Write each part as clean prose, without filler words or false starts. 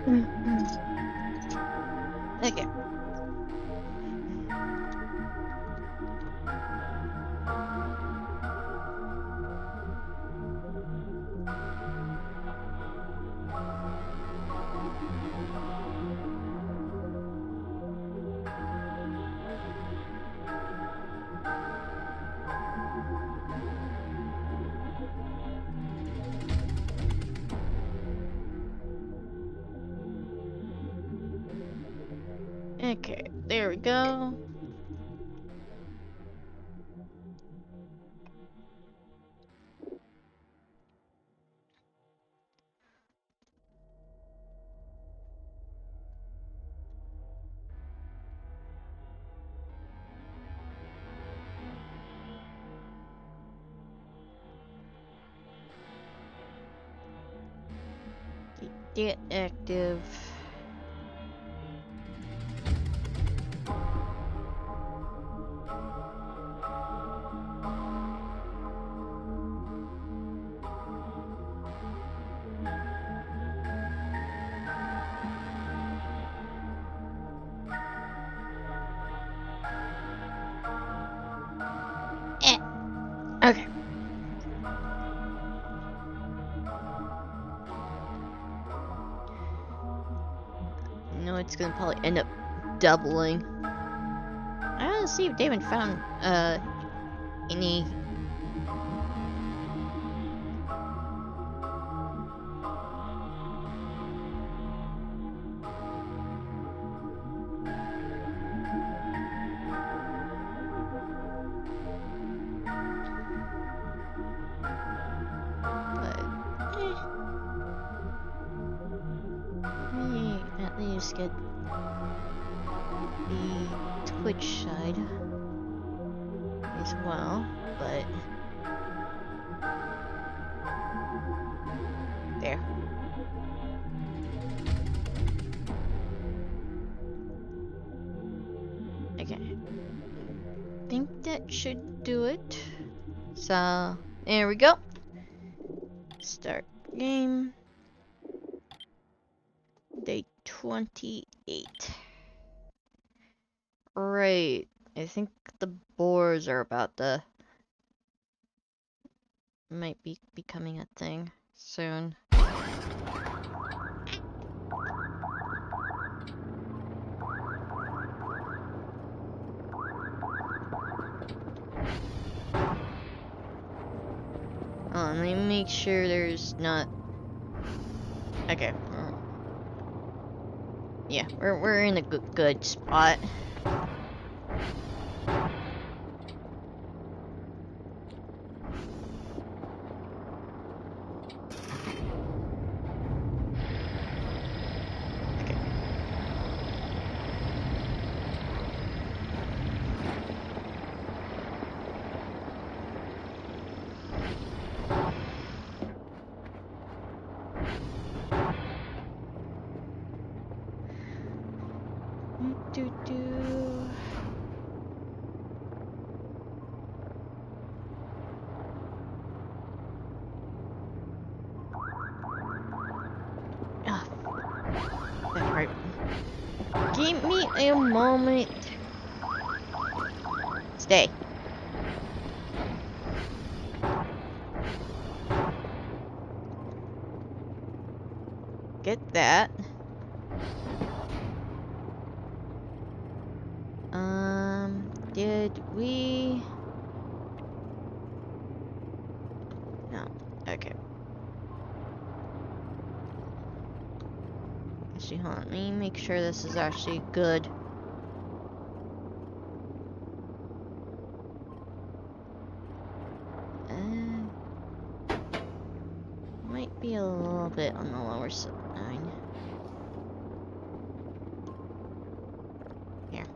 Okay. Okay, there we go. Get active. Okay. No, it's gonna probably end up doubling. I want to see if David found any. But at least get the Twitch side as well. But there. Okay. I think that should do it. So there we go. Start game. Day 28. Right. I think the boars are about to might be becoming a thing soon. Let me make sure there's not. Okay. Yeah, we're in a good spot. Okay. That's right. Give me a moment. Stay. Get that. Did we? No. Okay. Actually, hold on. Let me make sure this is actually good. Might be a little bit on the lower side. Here.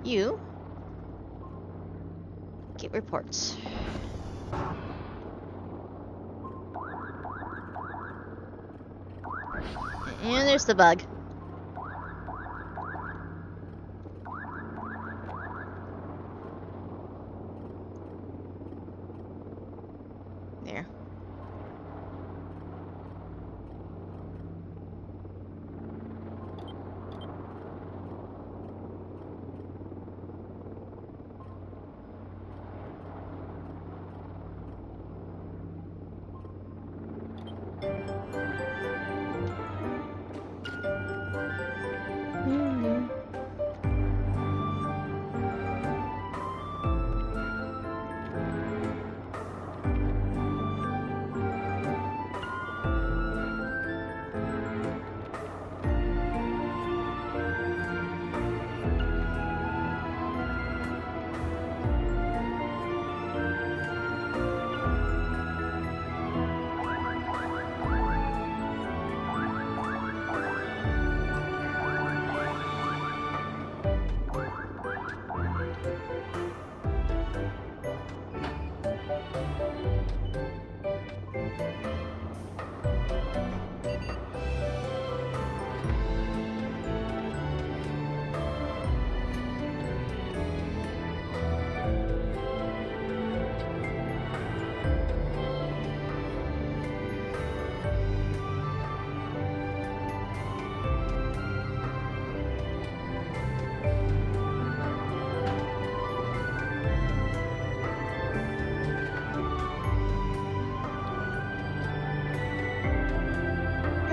You get reports. And there's the bug. There.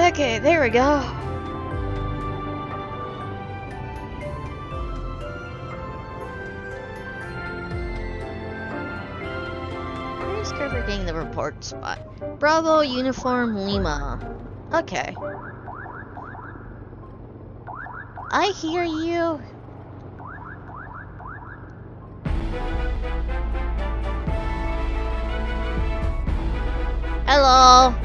Okay, there we go. Where's Kerber getting the report spot? Bravo Uniform Lima. Okay. I hear you. Hello.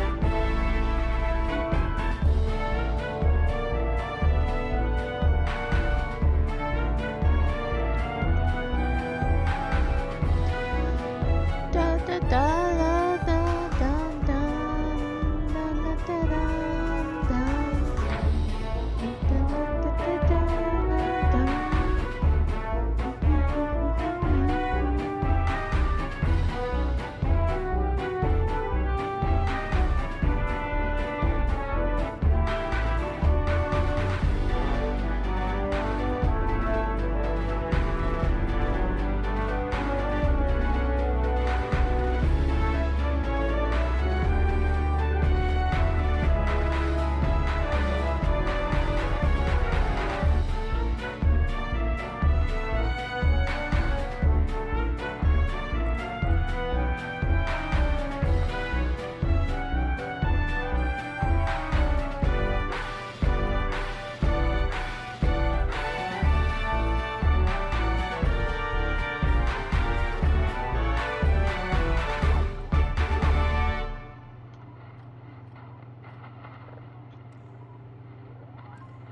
Da, da, da, da, da, da, da, da, da,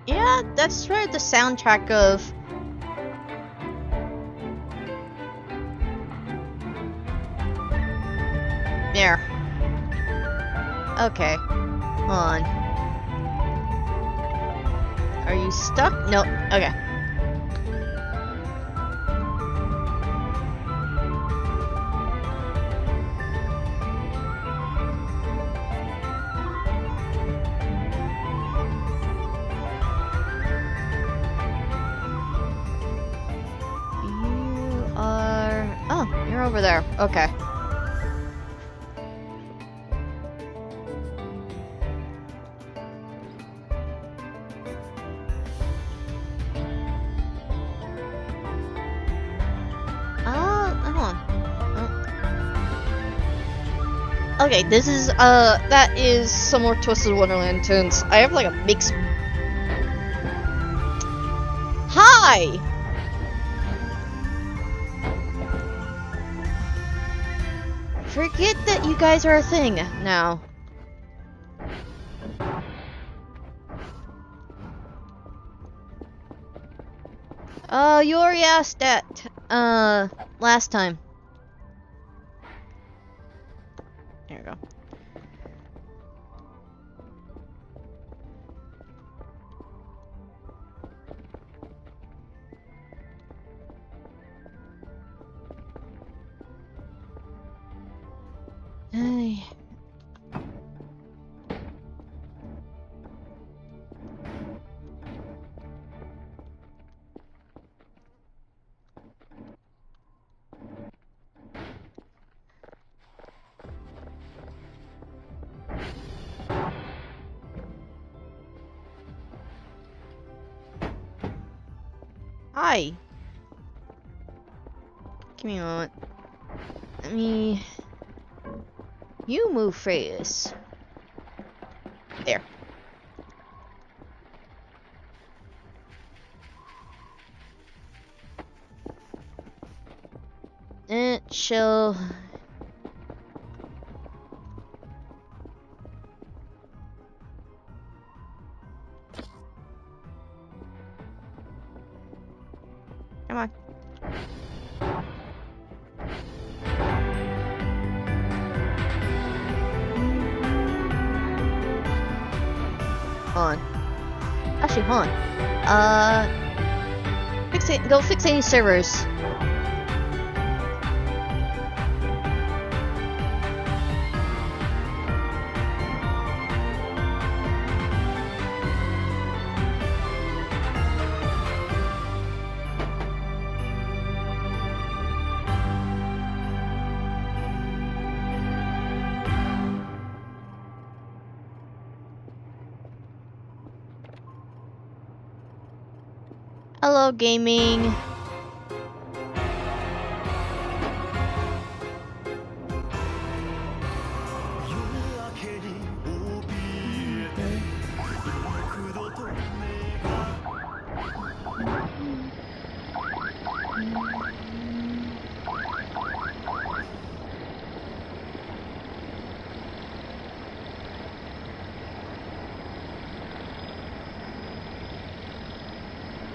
Yeah, that's where the soundtrack of there. Okay. Hold on. Are you stuck? Nope. Okay. You are... Oh, you're over there. Okay. Okay, this is, that is some more Twisted Wonderland tunes. I have, like, a mix... Hi! Forget that you guys are a thing now. You already asked that, last time. There we go. Hey. Hi. Give me a moment. Let me... You move face. There. It shall... Come on. Hold on. Actually, hold on. Go fix any servers. Hello, gaming.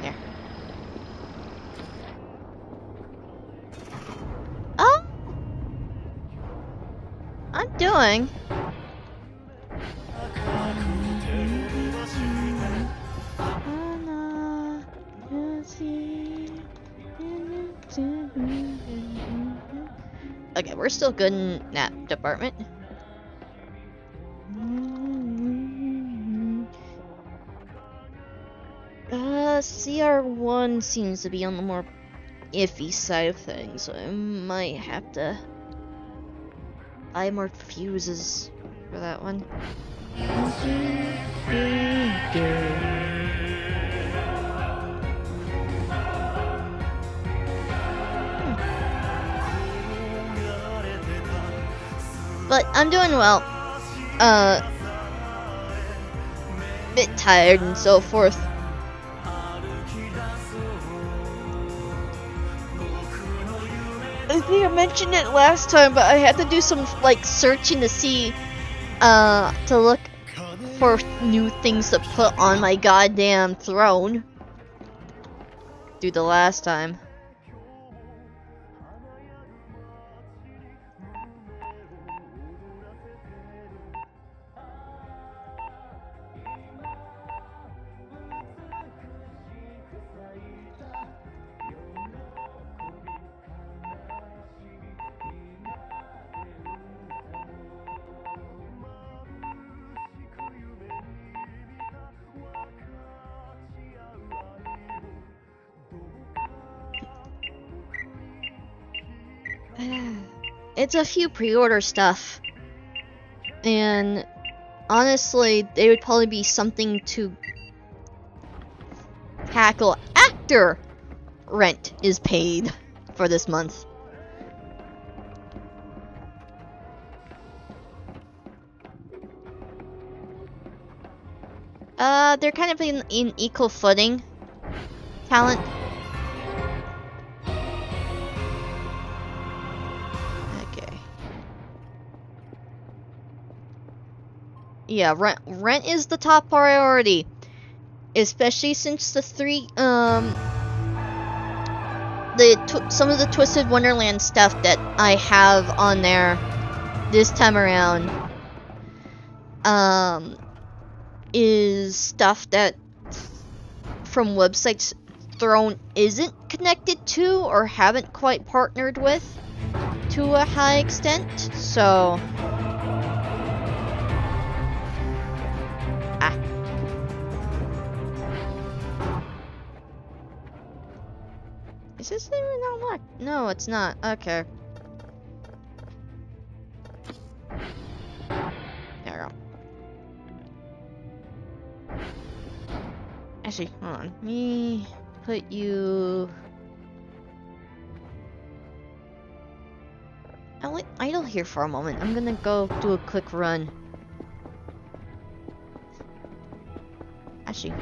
There. Oh! I'm doing. Okay, we're still good in that department. CR1 seems to be on the more iffy side of things, so I might have to buy more fuses for that one. But I'm doing well. Bit tired and so forth. I think I mentioned it last time, but I had to do some like searching to see, to look for new things to put on my goddamn throne. Do the last time. It's a few pre-order stuff, and honestly, they would probably be something to tackle after rent is paid for this month. They're kind of in equal footing. Talent. Okay. Yeah, rent is the top priority. Especially since the some of the Twisted Wonderland stuff that I have on there this time around is stuff that from websites Throne isn't connected to or haven't quite partnered with to a high extent, so is this even unlocked? No, it's not. Okay. There we go. Actually, hold on. Let me put you idle here for a moment. I'm gonna go do a quick run. Actually.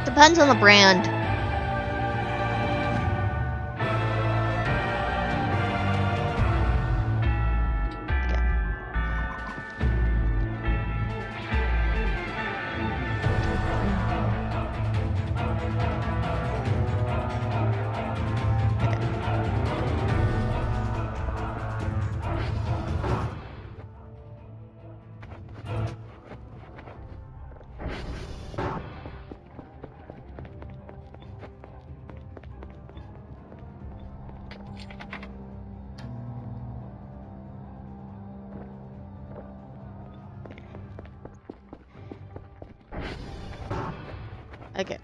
Depends on the brand. Okay.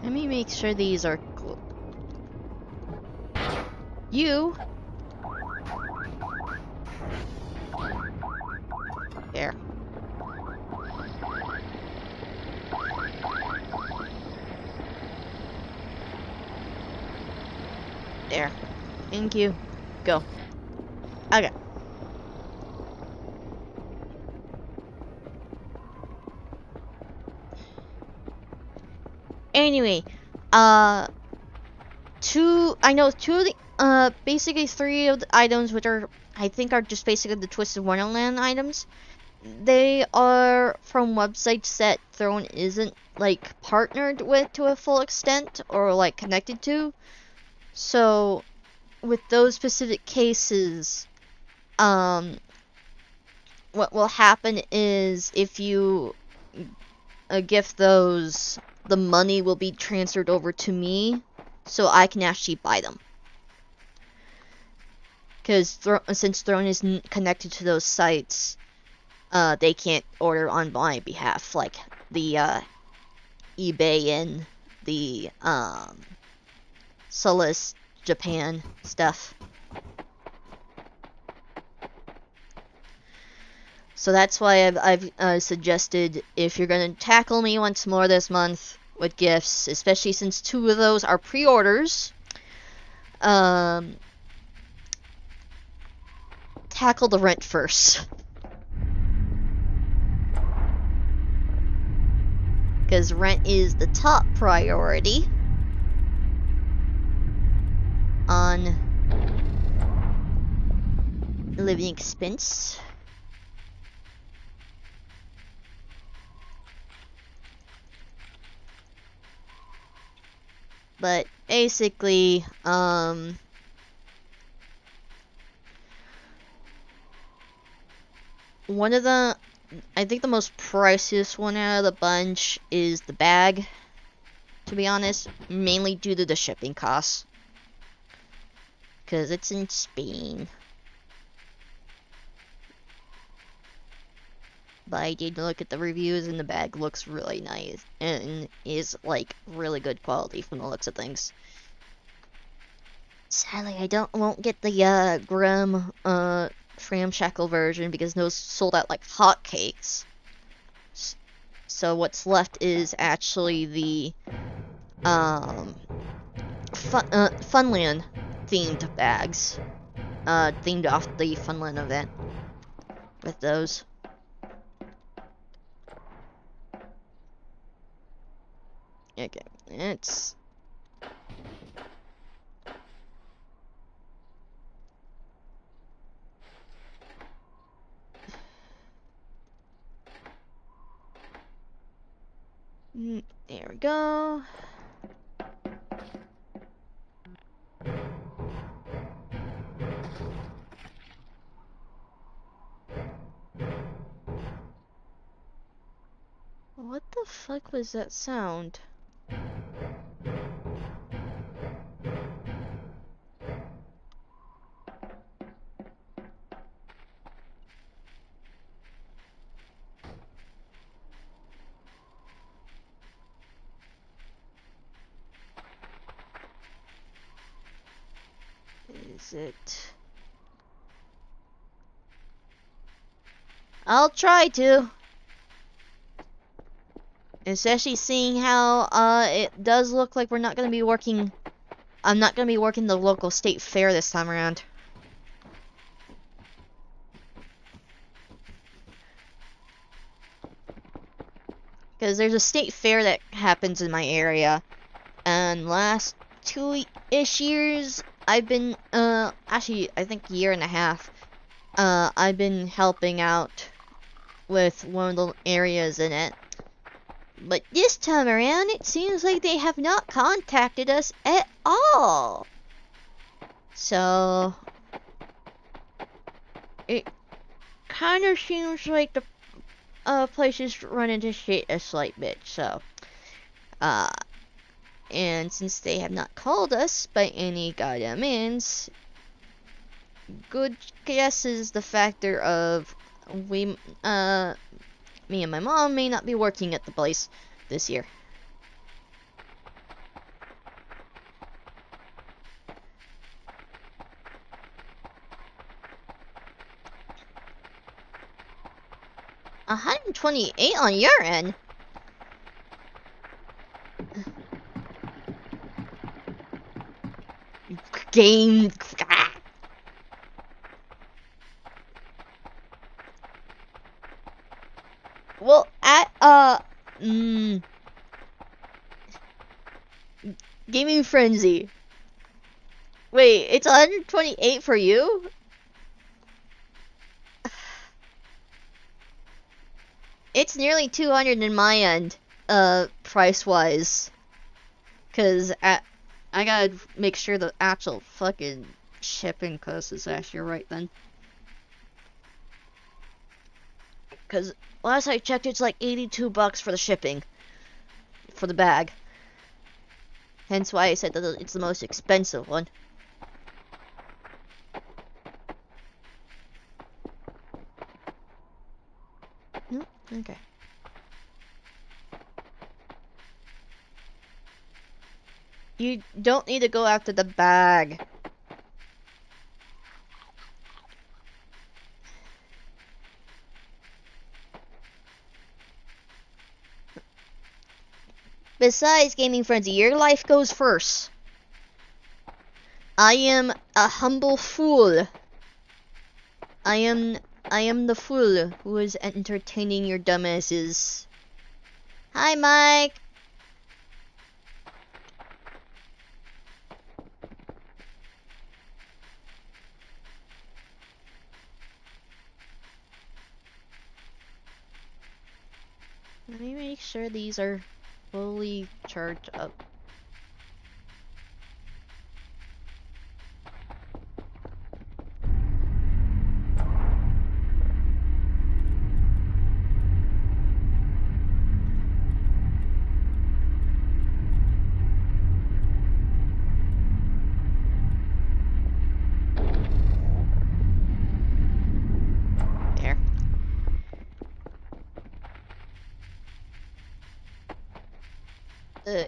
Let me make sure these are cool. You. There. There. Thank you. Go. Okay. Anyway, I know two of the, basically three of the items, which are, I think are just basically the Twisted Wonderland items. They are from websites that Throne isn't, like, partnered with to a full extent, or, like, connected to. So, with those specific cases, what will happen is, if you gift those, the money will be transferred over to me, so I can actually buy them. Because since Throne isn't connected to those sites, they can't order on my behalf, like the eBay and the Solus Japan stuff. So that's why I've suggested, if you're gonna tackle me once more this month with gifts, especially since two of those are pre-orders, tackle the rent first. Because rent is the top priority on living expense. But basically, one of the, I think the most priciest one out of the bunch is the bag, to be honest, mainly due to the shipping costs. Because it's in Spain. But I did look at the reviews and the bag looks really nice and is like really good quality from the looks of things. Sadly, I won't get the Grim ramshackle version because those sold out like hotcakes. So what's left is actually the Funland themed bags, themed off the Funland event with those. Okay, it's... There we go. What the fuck was that sound? Is it? I'll try to. Especially seeing how it does look like we're not gonna be working. I'm not gonna be working the local state fair this time around. Because there's a state fair that happens in my area, and last 2-ish years I've been actually I think year and a half I've been helping out with one of the areas in it. But this time around, it seems like they have not contacted us at all. So, it kind of seems like the place is running to shit a slight bit. So, and since they have not called us by any goddamn means, good guess is the factor of me and my mom may not be working at the place this year. 128 on your end? Game. Well, Gaming Frenzy. Wait, it's 128 for you? It's nearly 200 in my end, price-wise. Cause I gotta make sure the actual fucking shipping cost is actually right then. Cause last I checked, it's like 82 bucks for the shipping. For the bag. Hence why I said that it's the most expensive one. Okay. You don't need to go after the bag. Besides, Gaming Frenzy, your life goes first. I am a humble fool. I am the fool who is entertaining your dumbasses. Hi, Mike. Let me make sure these are fully charged up. There.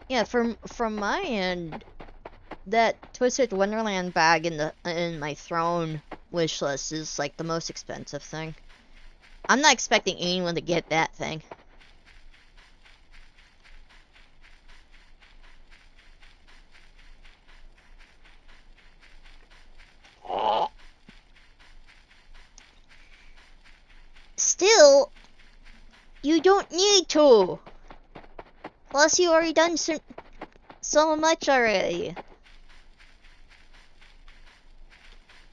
Yeah, from my end, that Twisted Wonderland bag in my throne wish list is like the most expensive thing. I'm not expecting anyone to get that thing. Still, you don't need to. Plus, you already done so much already.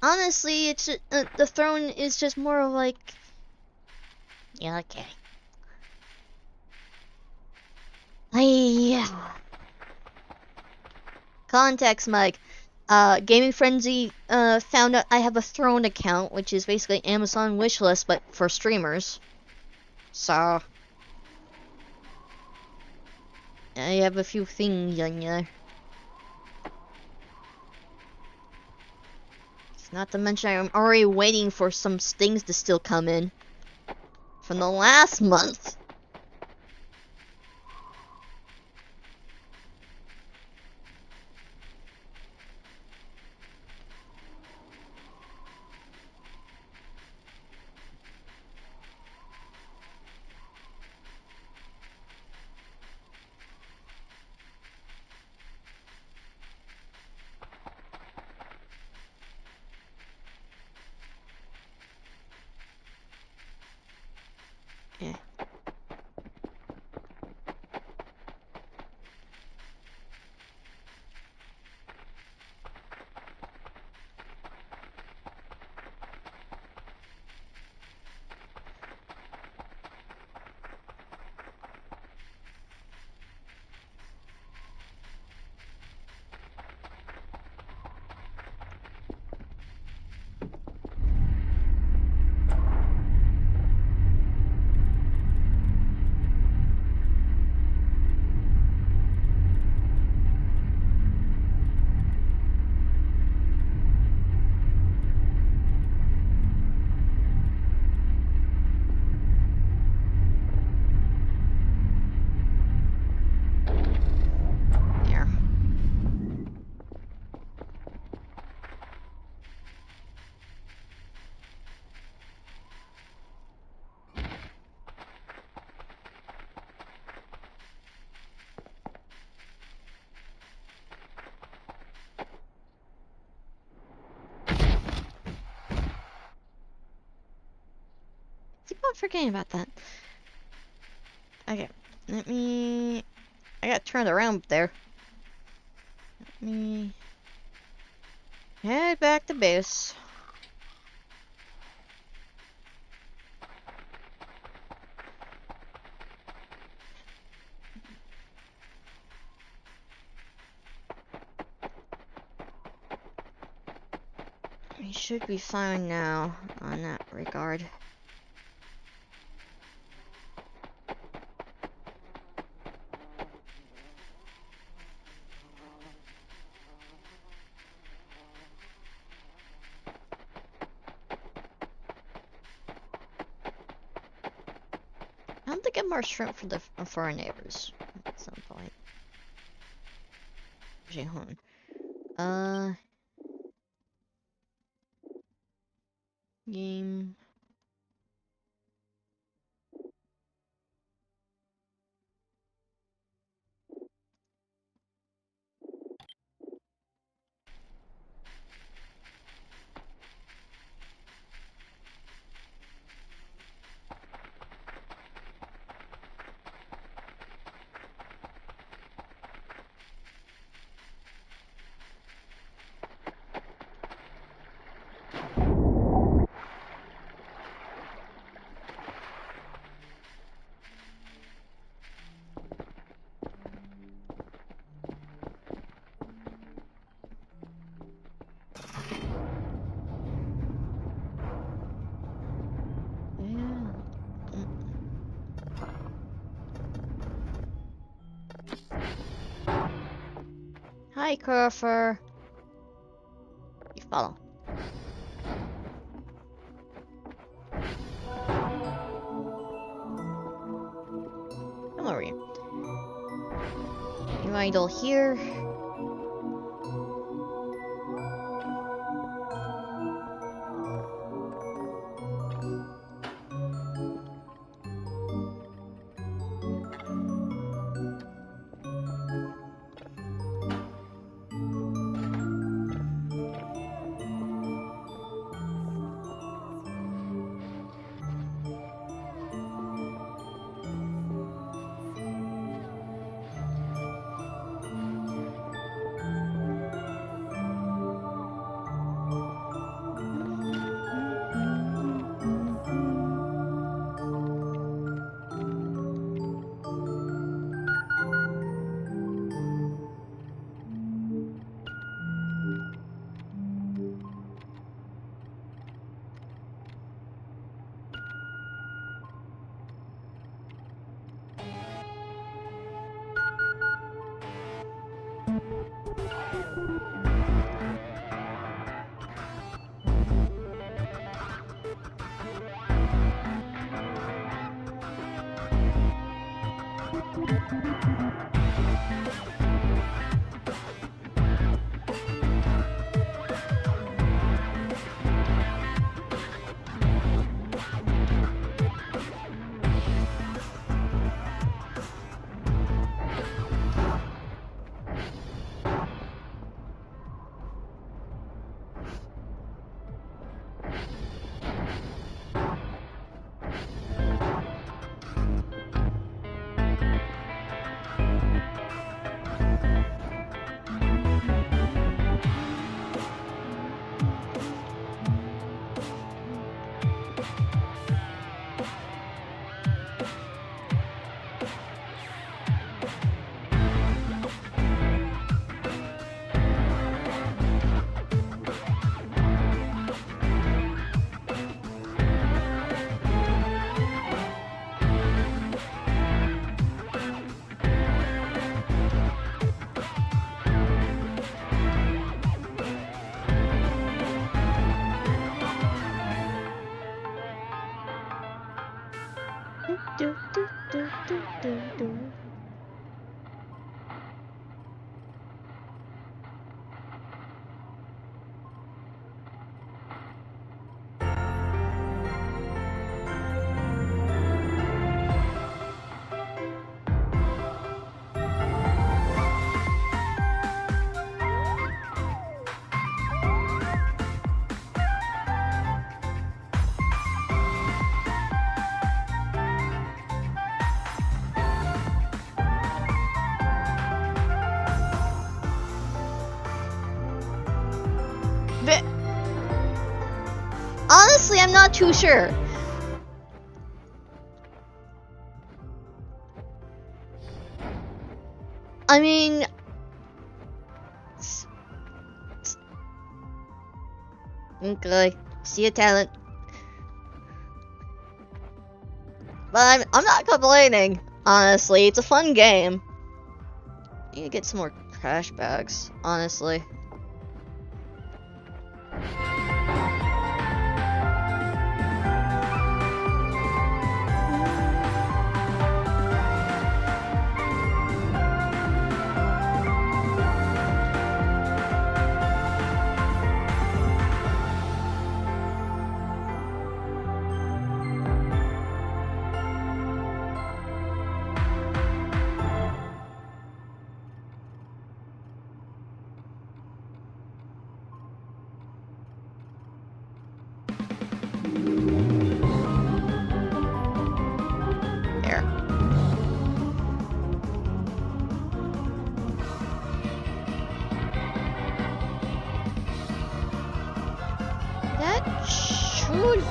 Honestly, it's the throne is just more of like, yeah, okay. Yeah. Context, Mike. Gaming Frenzy found out I have a Throne account, which is basically Amazon wishlist, but for streamers. So I have a few things on there. Not to mention I'm already waiting for some things to still come in from the last month. Yeah. forgetting about that. Okay, let me... I got turned around there. Let me... head back to base. We should be fine now on that regard. I want to get more shrimp for our neighbors at some point. Hold on. Game. Hi, Curfer. You follow. Come over here. You idle here. am not too sure. I mean, okay, see a talent, but I'm not complaining. Honestly, it's a fun game. I need to get some more trash bags. Honestly.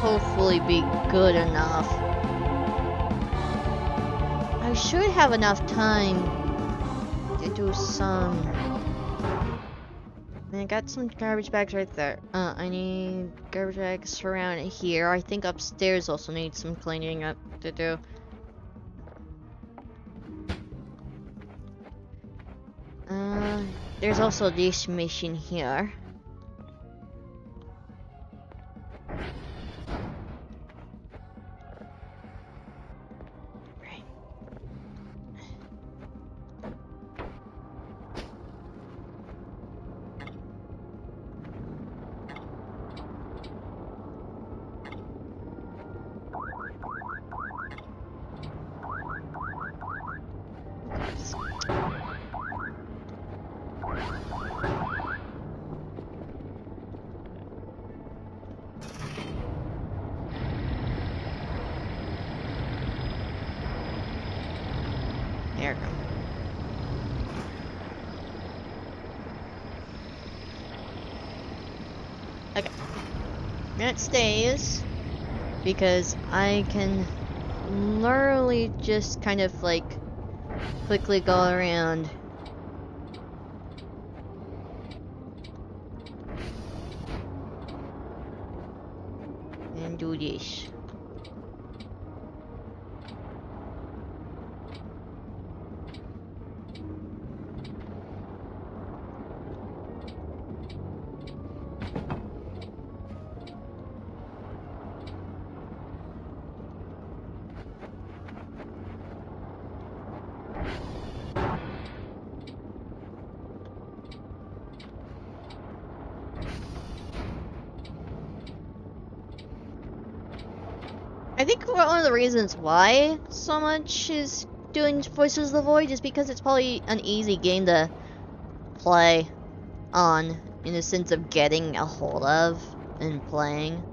Hopefully be good enough. I should have enough time to do some. I got some garbage bags right there. I need garbage bags around here. I think upstairs also needs some cleaning up to do. There's also this mission here. There we go. Okay. That stays because I can literally just kind of like quickly go around. And do this. I think one of the reasons why so much is doing Voices of the Void is because it's probably an easy game to play on, in the sense of getting a hold of and playing.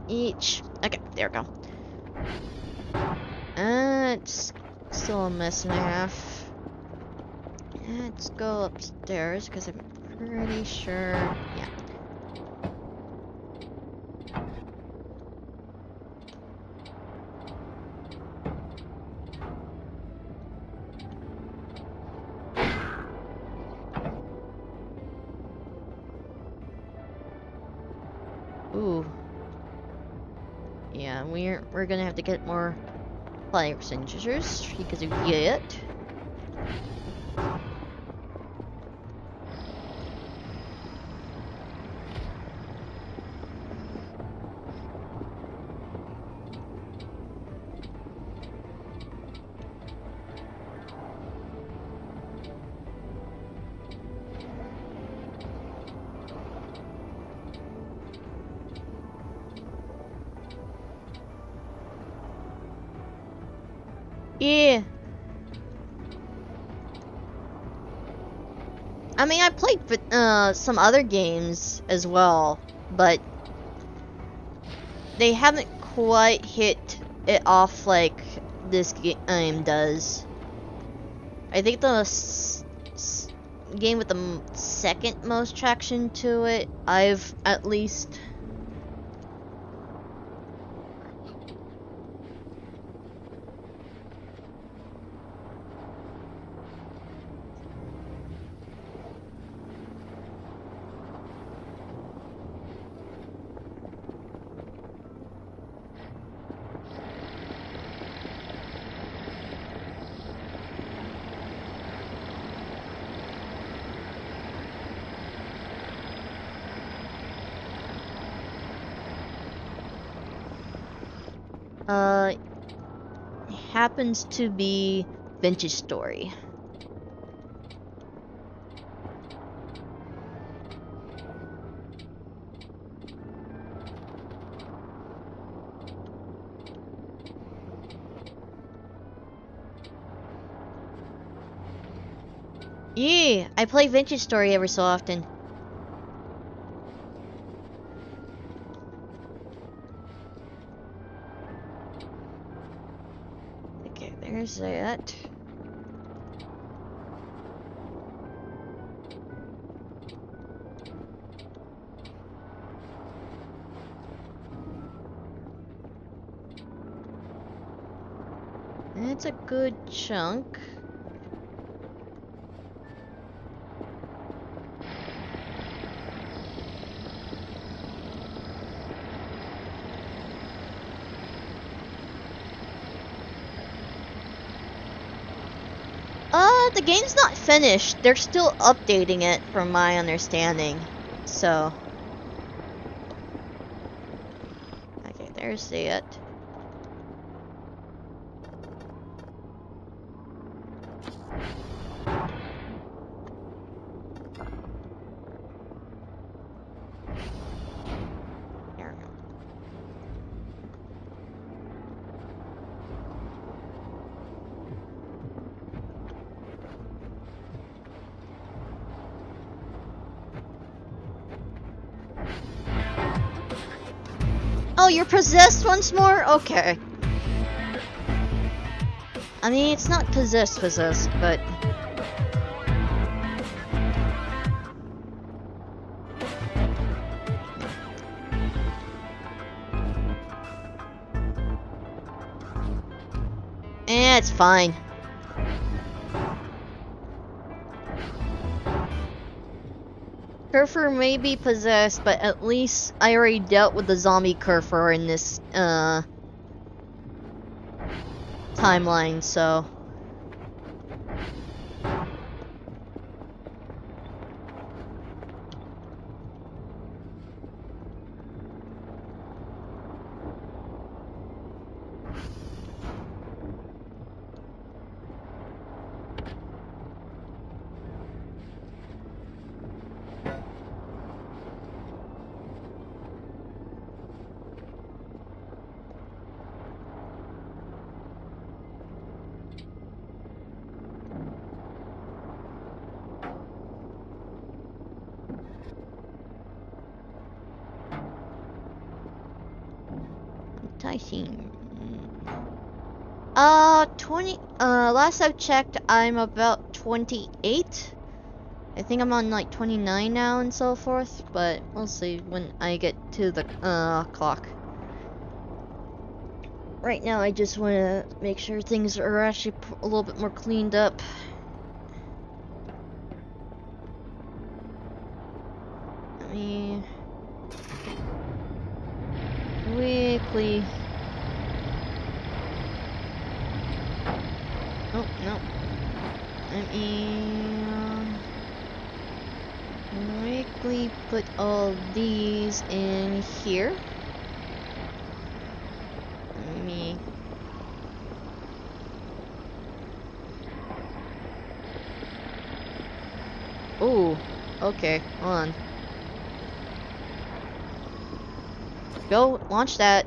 Itch. Okay, there we go. It's still a mess and a half. Let's go upstairs, because I'm pretty sure... Yeah. Ooh. Yeah, we're gonna have to get more fire extinguishers, because of it. Yeah. I mean, I played some other games as well, but they haven't quite hit it off like this game does. I think the game with the second most traction to it, I've at least... happens to be Vintage Story. Yeah, I play Vintage Story every so often. Okay, there's that. That's a good chunk. The game's not finished. They're still updating it from my understanding. So. Okay, there's it. There we go. Oh, you're possessed once more? Okay. I mean, it's not possessed, but... it's fine. Kerfer may be possessed, but at least I already dealt with the zombie Kerfer in this, timeline, so... last I've checked, I'm about 28. I think I'm on like 29 now and so forth, but we'll see when I get to the clock. Right now I just want to make sure things are actually a little bit more cleaned up. Let me... quickly... Oh, no. Let me... quickly put all these in here. Let me... Oh, okay, hold on. Go, launch that.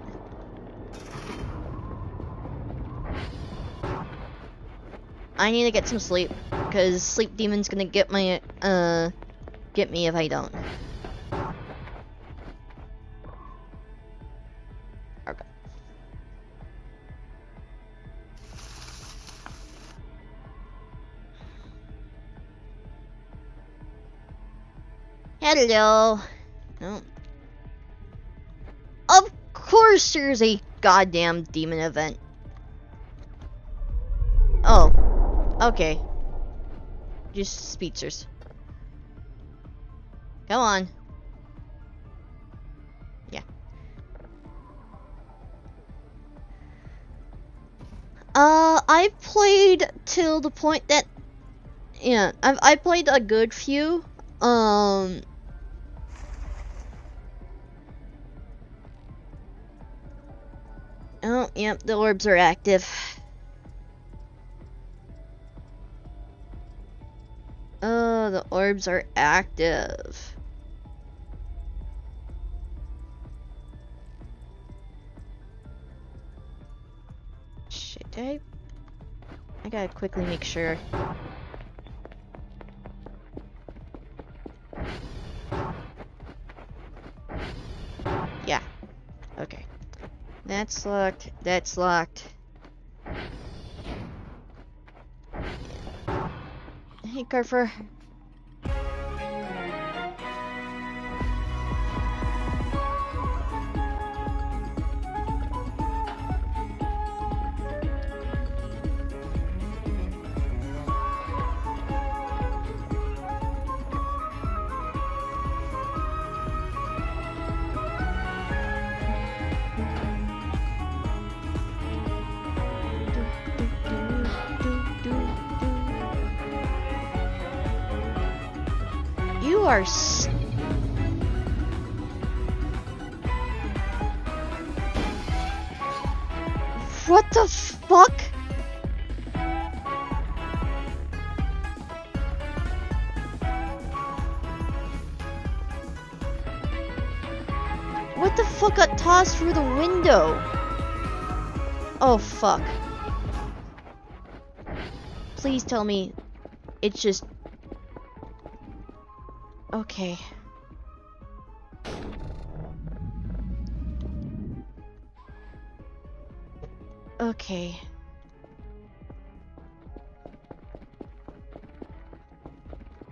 I need to get some sleep, because Sleep Demon's gonna get my, get me if I don't. Okay. Hello. No. Of course there's a goddamn demon event. Oh. Okay. Just speedsters. Come on. Yeah. I played till the point that, yeah, I played a good few. Oh, yep, the orbs are active. Oh, the orbs are active. Shit, I gotta quickly make sure. Yeah. Okay. That's locked. That's locked. Hey, Carver. You are what the fuck? What the fuck got tossed through the window? Oh fuck. Please tell me it's just... Okay. Okay.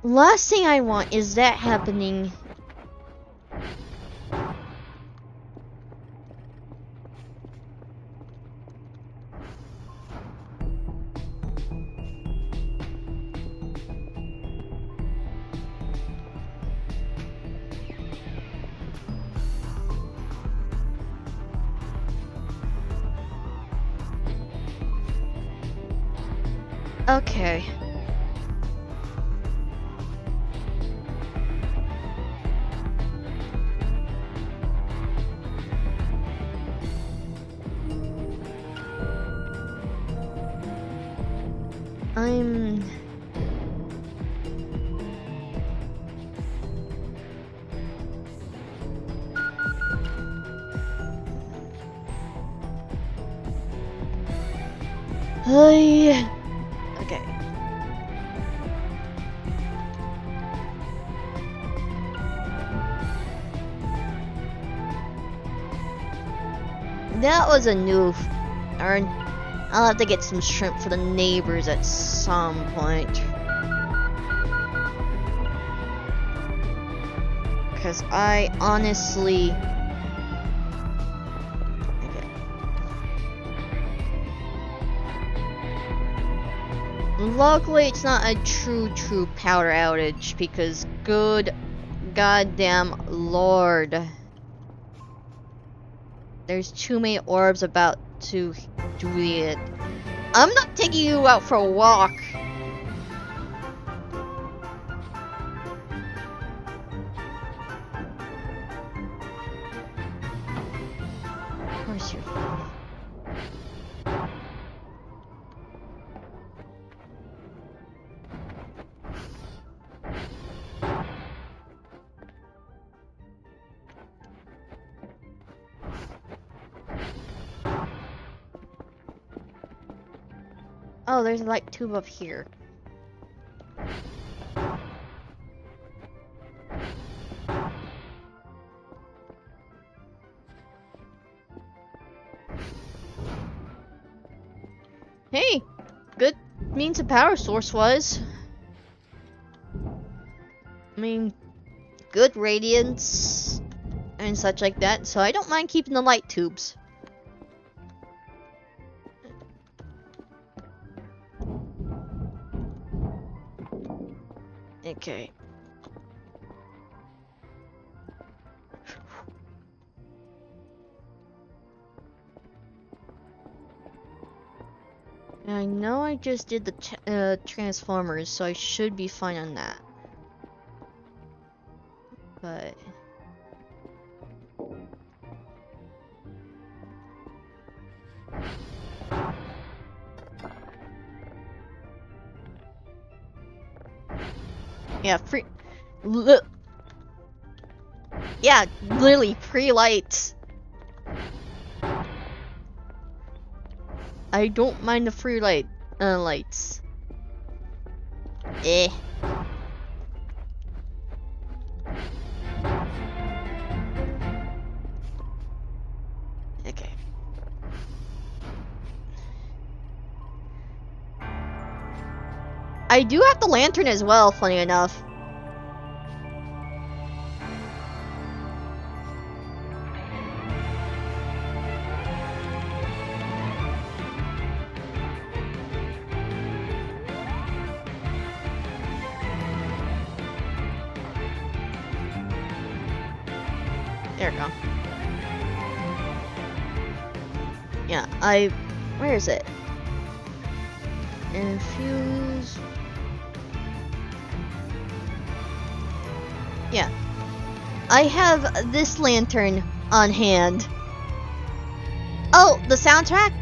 Last thing I want is that happening. Okay. Okay. That was a new... Darn. I'll have to get some shrimp for the neighbors at some point. Because I honestly... Okay. Luckily, it's not a true power outage, because good goddamn lord. There's too many orbs about to do it. I'm not taking you out for a walk. Of course you're fine. Oh, there's a light tube up here. Hey, good means a power source was. I mean, good radiance and such like that, so I don't mind keeping the light tubes. Okay. I know I just did the Transformers, so I should be fine on that. But... yeah, yeah, literally, free lights. I don't mind the free lights. Eh. Okay. I do have the lantern as well, funny enough. There we go. Yeah, where is it? Infuse. Yeah. I have this lantern on hand. Oh, the soundtrack?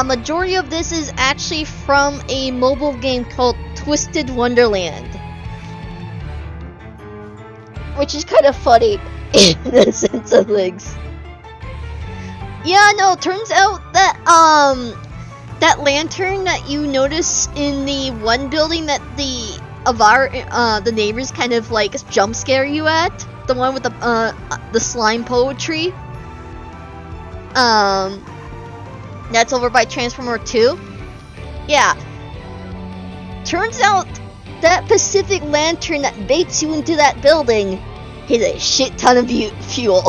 Majority of this is actually from a mobile game called Twisted Wonderland. Which is kind of funny in the sense of things. Yeah, no, turns out that, that lantern that you notice in the one building that the neighbors kind of like jump scare you at, the one with the slime poetry, that's over by Transformer 2. Yeah, turns out that Pacific lantern that baits you into that building is a shit ton of fuel.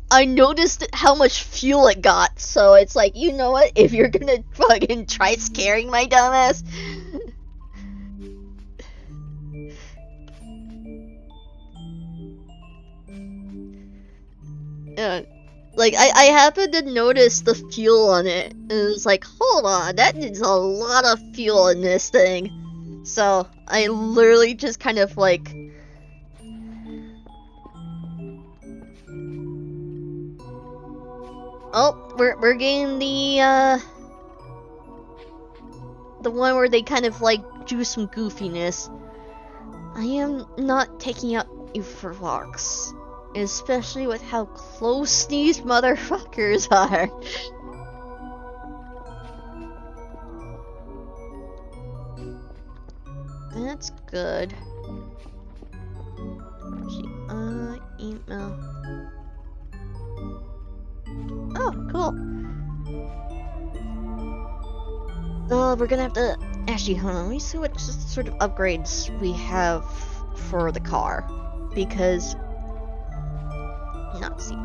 I noticed how much fuel it got, so it's like, you know what, if you're gonna fucking try scaring my dumbass... like, I happened to notice the fuel on it, and it was like, hold on, that is a lot of fuel in this thing. So, I literally just kind of like... Oh, we're getting the one where they kind of like do some goofiness. I am not taking out you for walks, especially with how close these motherfuckers are. That's good. Email. Oh, cool. We're gonna have to... Actually, hold on. Let me see what sort of upgrades we have for the car. Because... Not see.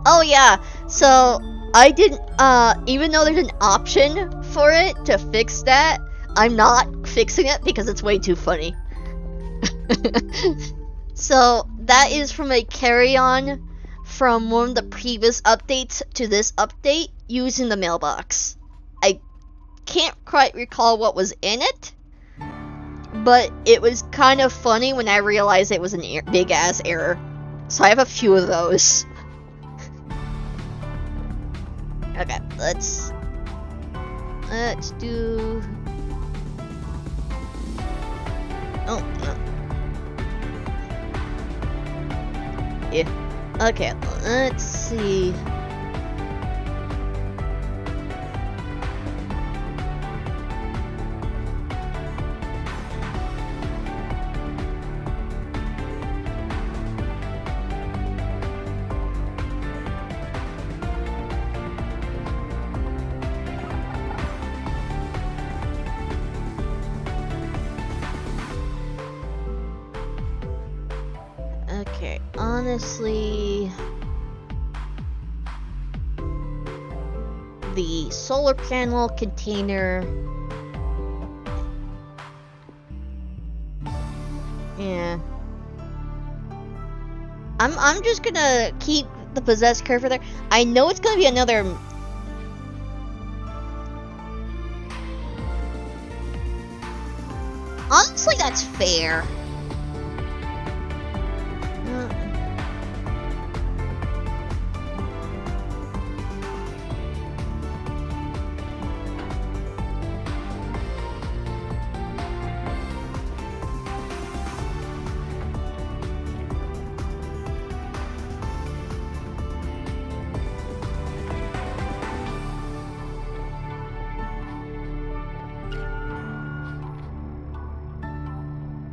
Oh, yeah. So, I didn't... even though there's an option for it to fix that, I'm not fixing it because it's way too funny. So, that is from a carry-on from one of the previous updates to this update using the mailbox. I can't quite recall what was in it, but it was kind of funny when I realized it was a big-ass error. So I have a few of those. Okay, let's do... Oh, no. Yeah. Okay, let's see. Okay, honestly, the solar panel container. Yeah. I'm just gonna keep the possessed curve there. I know it's gonna be another. Honestly, that's fair.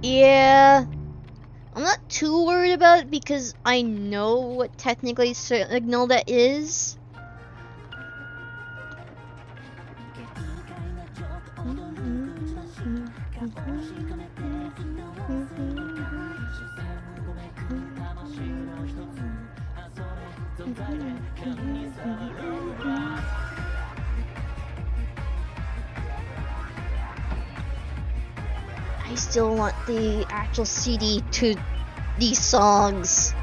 Yeah, I'm not too worried about it because I know what technically signal that is. I still want the actual CD to these songs.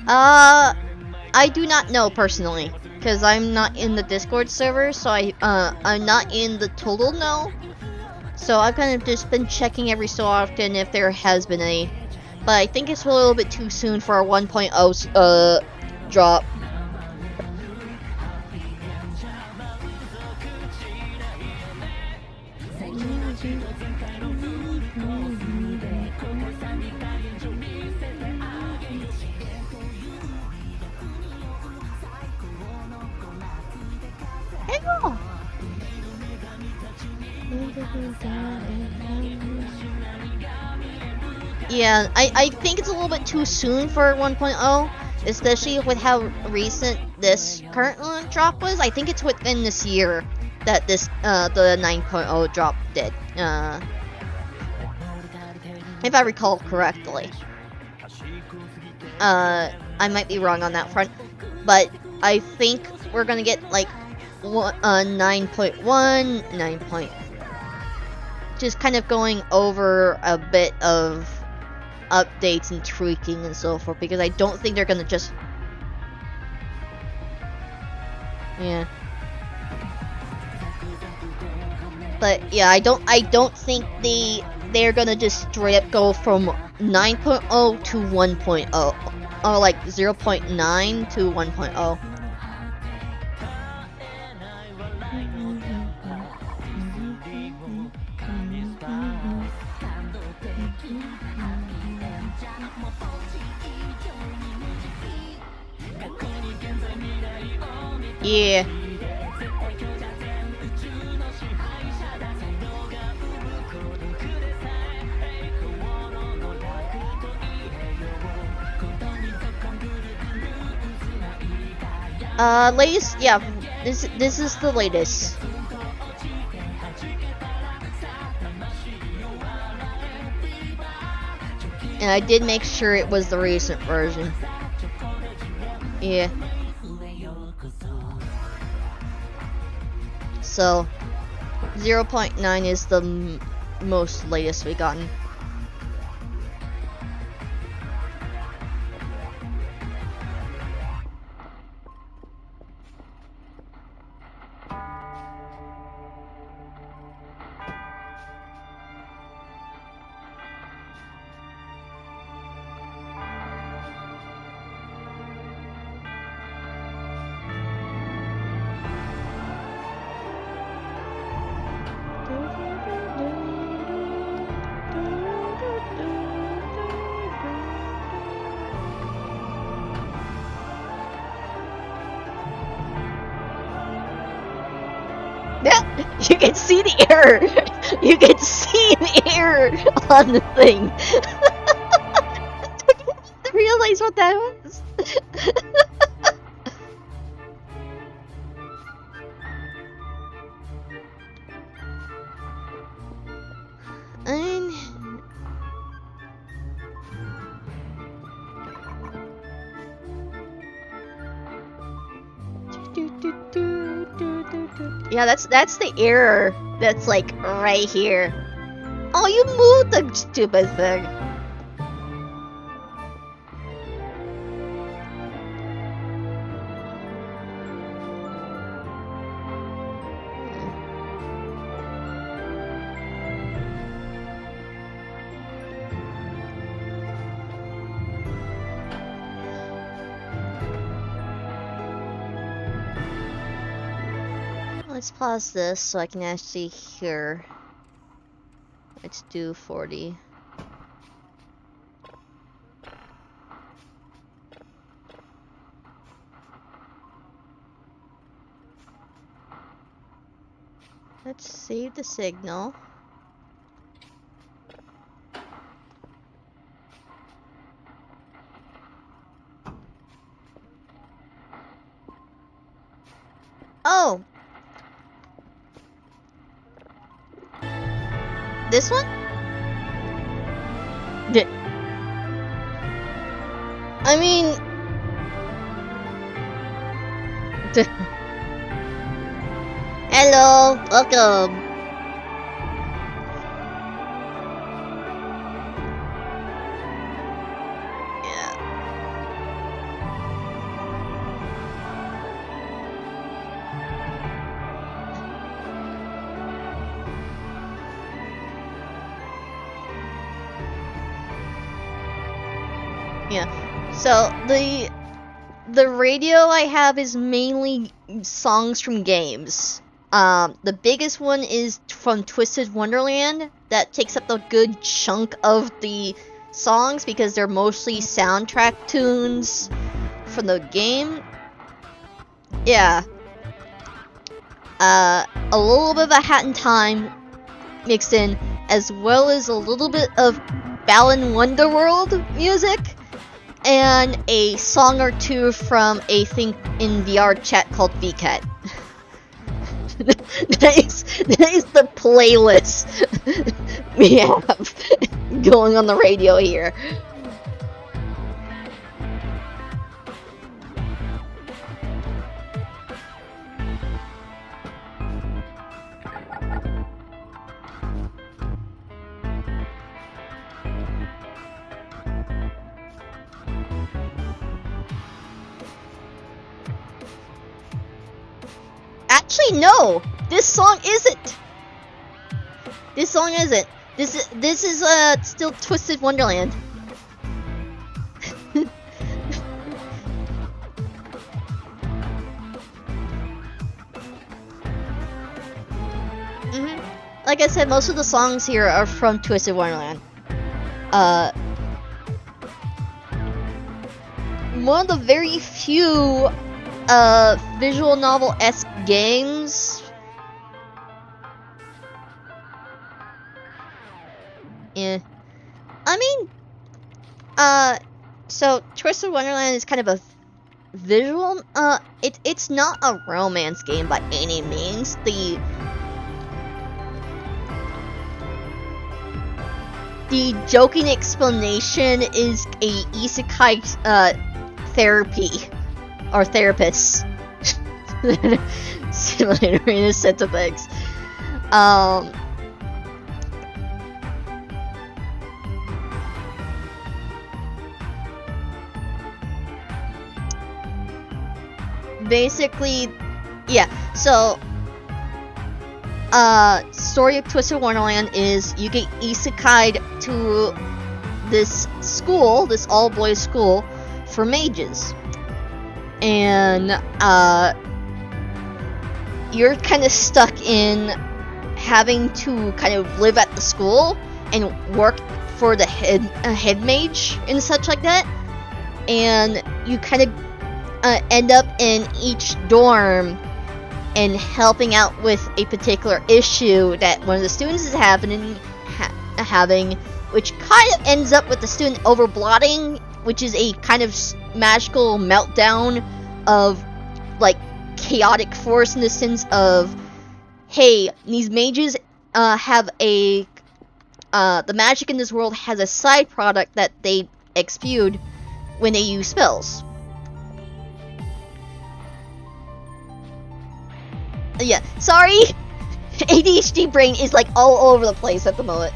I do not know personally, because I'm not in the Discord server, so I'm not in the total know. So I've kind of just been checking every so often if there has been any. But I think it's a little bit too soon for a 1.0 drop. Yeah, I think it's a little bit too soon for 1.0, especially with how recent this current one drop was. I think it's within this year that this the 9.0 drop did. If I recall correctly. I might be wrong on that front, but I think we're gonna get like 9.1, 9. Just kind of going over a bit of updates and tweaking and so forth, because I don't think they're gonna just. Yeah. But yeah, I don't think they're gonna just straight up go from 9.0 to 1.0, or like 0.9 to 1.0. Yeah. Latest, yeah, this is the latest. And I did make sure it was the recent version. Yeah. So, 0.9 is the most latest we gotten. You can see the error. You can see the error on the thing. I didn't realize what that was. I Yeah, that's the error that's like right here. Oh, you moved the stupid thing. Let's pause this so I can actually hear. Let's do 40. Let's save the signal. Oh! This one? I mean... Hello, welcome. Yeah. Yeah. So the radio I have is mainly songs from games. The biggest one is from Twisted Wonderland. That takes up a good chunk of the songs because they're mostly soundtrack tunes from the game. Yeah. A little bit of A Hat in Time mixed in, as well as a little bit of Balan Wonderworld music, and a song or two from a thing in VR chat called VCAT. that is the playlist we have going on the radio here. Actually, no! This song isn't! This song isn't. This is still Twisted Wonderland. Like I said, most of the songs here are from Twisted Wonderland. One of the very few visual novel-esque games. Yeah. I mean, so Twisted Wonderland is kind of a visual, it's not a romance game by any means. The joking explanation is a isekai, therapy. Or therapists. Simulator in a set of things. Basically, yeah, so story of Twisted Wonderland is you get isekai'd to this school, this all-boys school for mages. And you're kind of stuck in having to kind of live at the school and work for the head mage and such like that. And you kind of end up in each dorm and helping out with a particular issue that one of the students is having, which kind of ends up with the student overblotting, which is a kind of magical meltdown of like chaotic force in the sense of, hey, these mages have a the magic in this world has a side product that they exude when they use spells. Yeah, sorry! ADHD brain is like all over the place at the moment.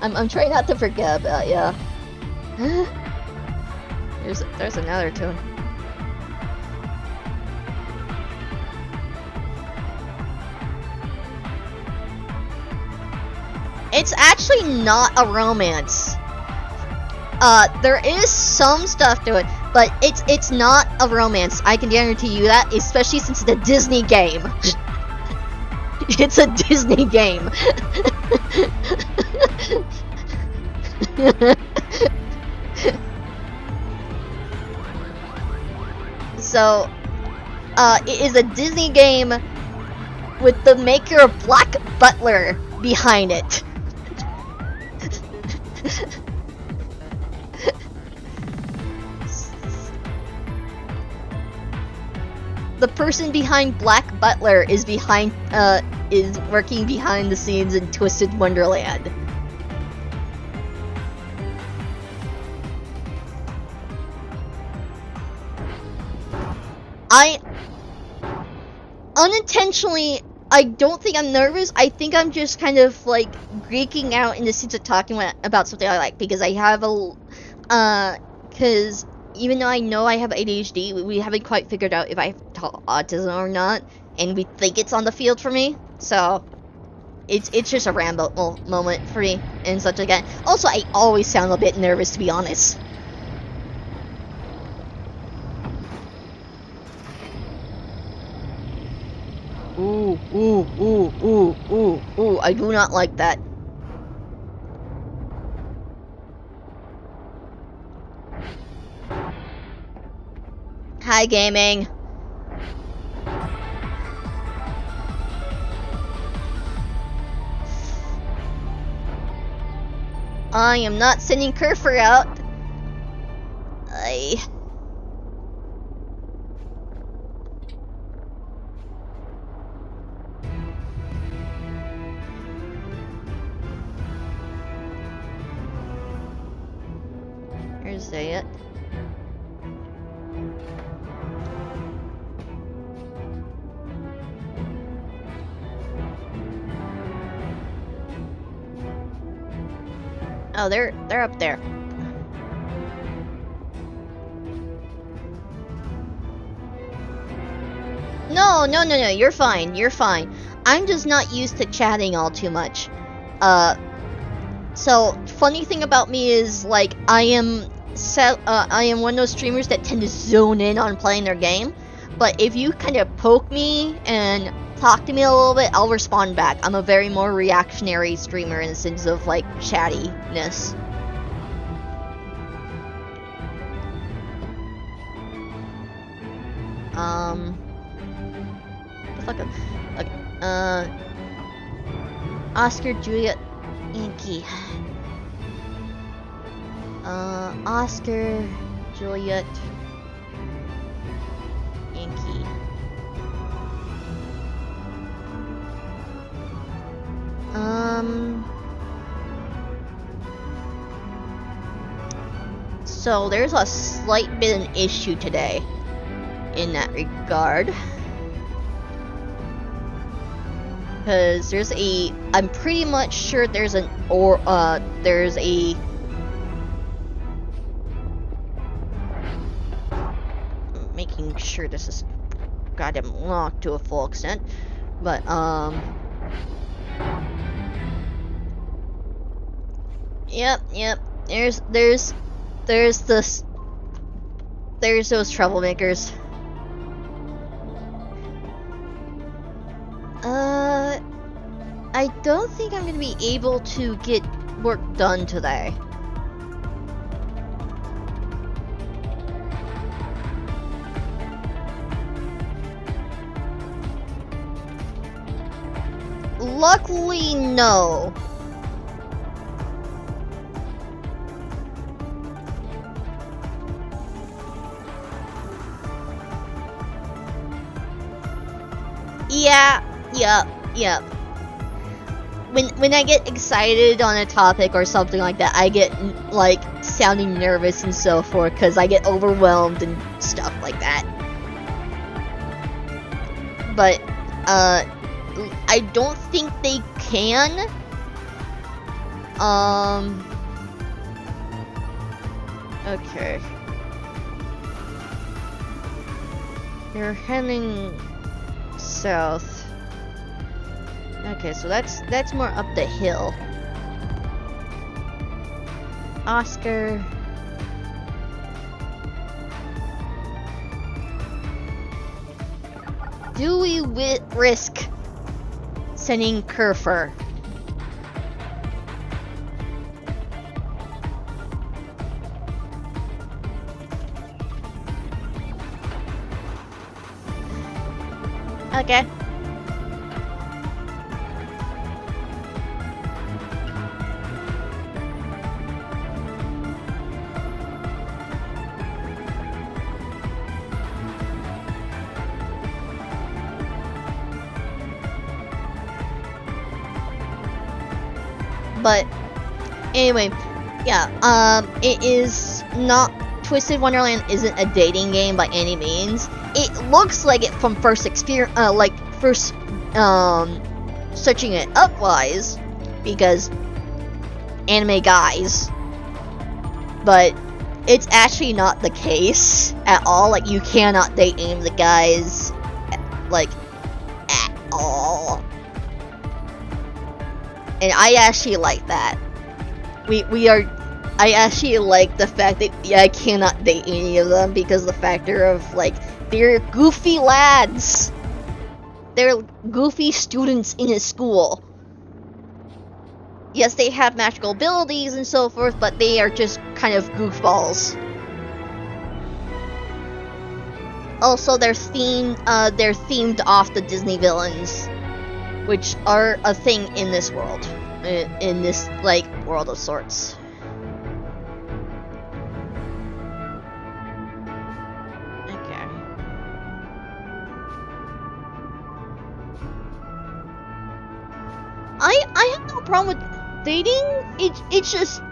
I'm trying not to forget about, yeah. There's another tune. It's actually not a romance. There is some stuff to it, but it's not a romance. I can guarantee you that, especially since it's a Disney game. It's a Disney game. So, it is a Disney game with the maker of Black Butler behind it. The person behind Black Butler is working behind the scenes in Twisted Wonderland. Unintentionally, I don't think I'm nervous. I think I'm just kind of like geeking out in the sense of talking about something I like, because I have because even though I know I have ADHD, we haven't quite figured out if I have autism or not, and we think it's on the field for me. So it's just a Rambo moment for me and such like that. Also, I always sound a bit nervous, to be honest. Ooh, ooh, ooh, ooh, ooh, ooh, I do not like that. Hi, gaming. I am not sending Kerfer out. Here's it. Oh, they're up there. No, you're fine. You're fine. I'm just not used to chatting all too much. So funny thing about me is like I am one of those streamers that tend to zone in on playing their game. But if you kind of poke me and talk to me a little bit, I'll respond back. I'm a very more reactionary streamer in the sense of like chattiness. Oscar, Juliet, Yankee. Oscar, Juliet, Yankee. So there's a slight bit of an issue today in that regard. Because I'm pretty much sure there's making sure this is goddamn locked to a full extent, but yep, there's those troublemakers. I don't think I'm gonna be able to get work done today. Luckily, no. Yeah. When I get excited on a topic or something like that, I get like sounding nervous and so forth because I get overwhelmed and stuff like that. But I don't think they can. Okay. You're heading south. Okay, so that's more up the hill. Oscar. Do we risk sending Kerfer? Okay. But anyway, yeah, it is not, Twisted Wonderland isn't a dating game by any means. It looks like it from first experience, searching it up wise, because anime guys, but it's actually not the case at all. Like, you cannot date any of the guys, like, at all. And I actually like that. I actually like the fact that I cannot date any of them because of the factor of, like, they're goofy lads. They're goofy students in his school. Yes, they have magical abilities and so forth, but they are just kind of goofballs. Also, they're themed off the Disney villains, which are a thing in this world, in this, like, world of sorts. Okay. I have no problem with dating. It's just,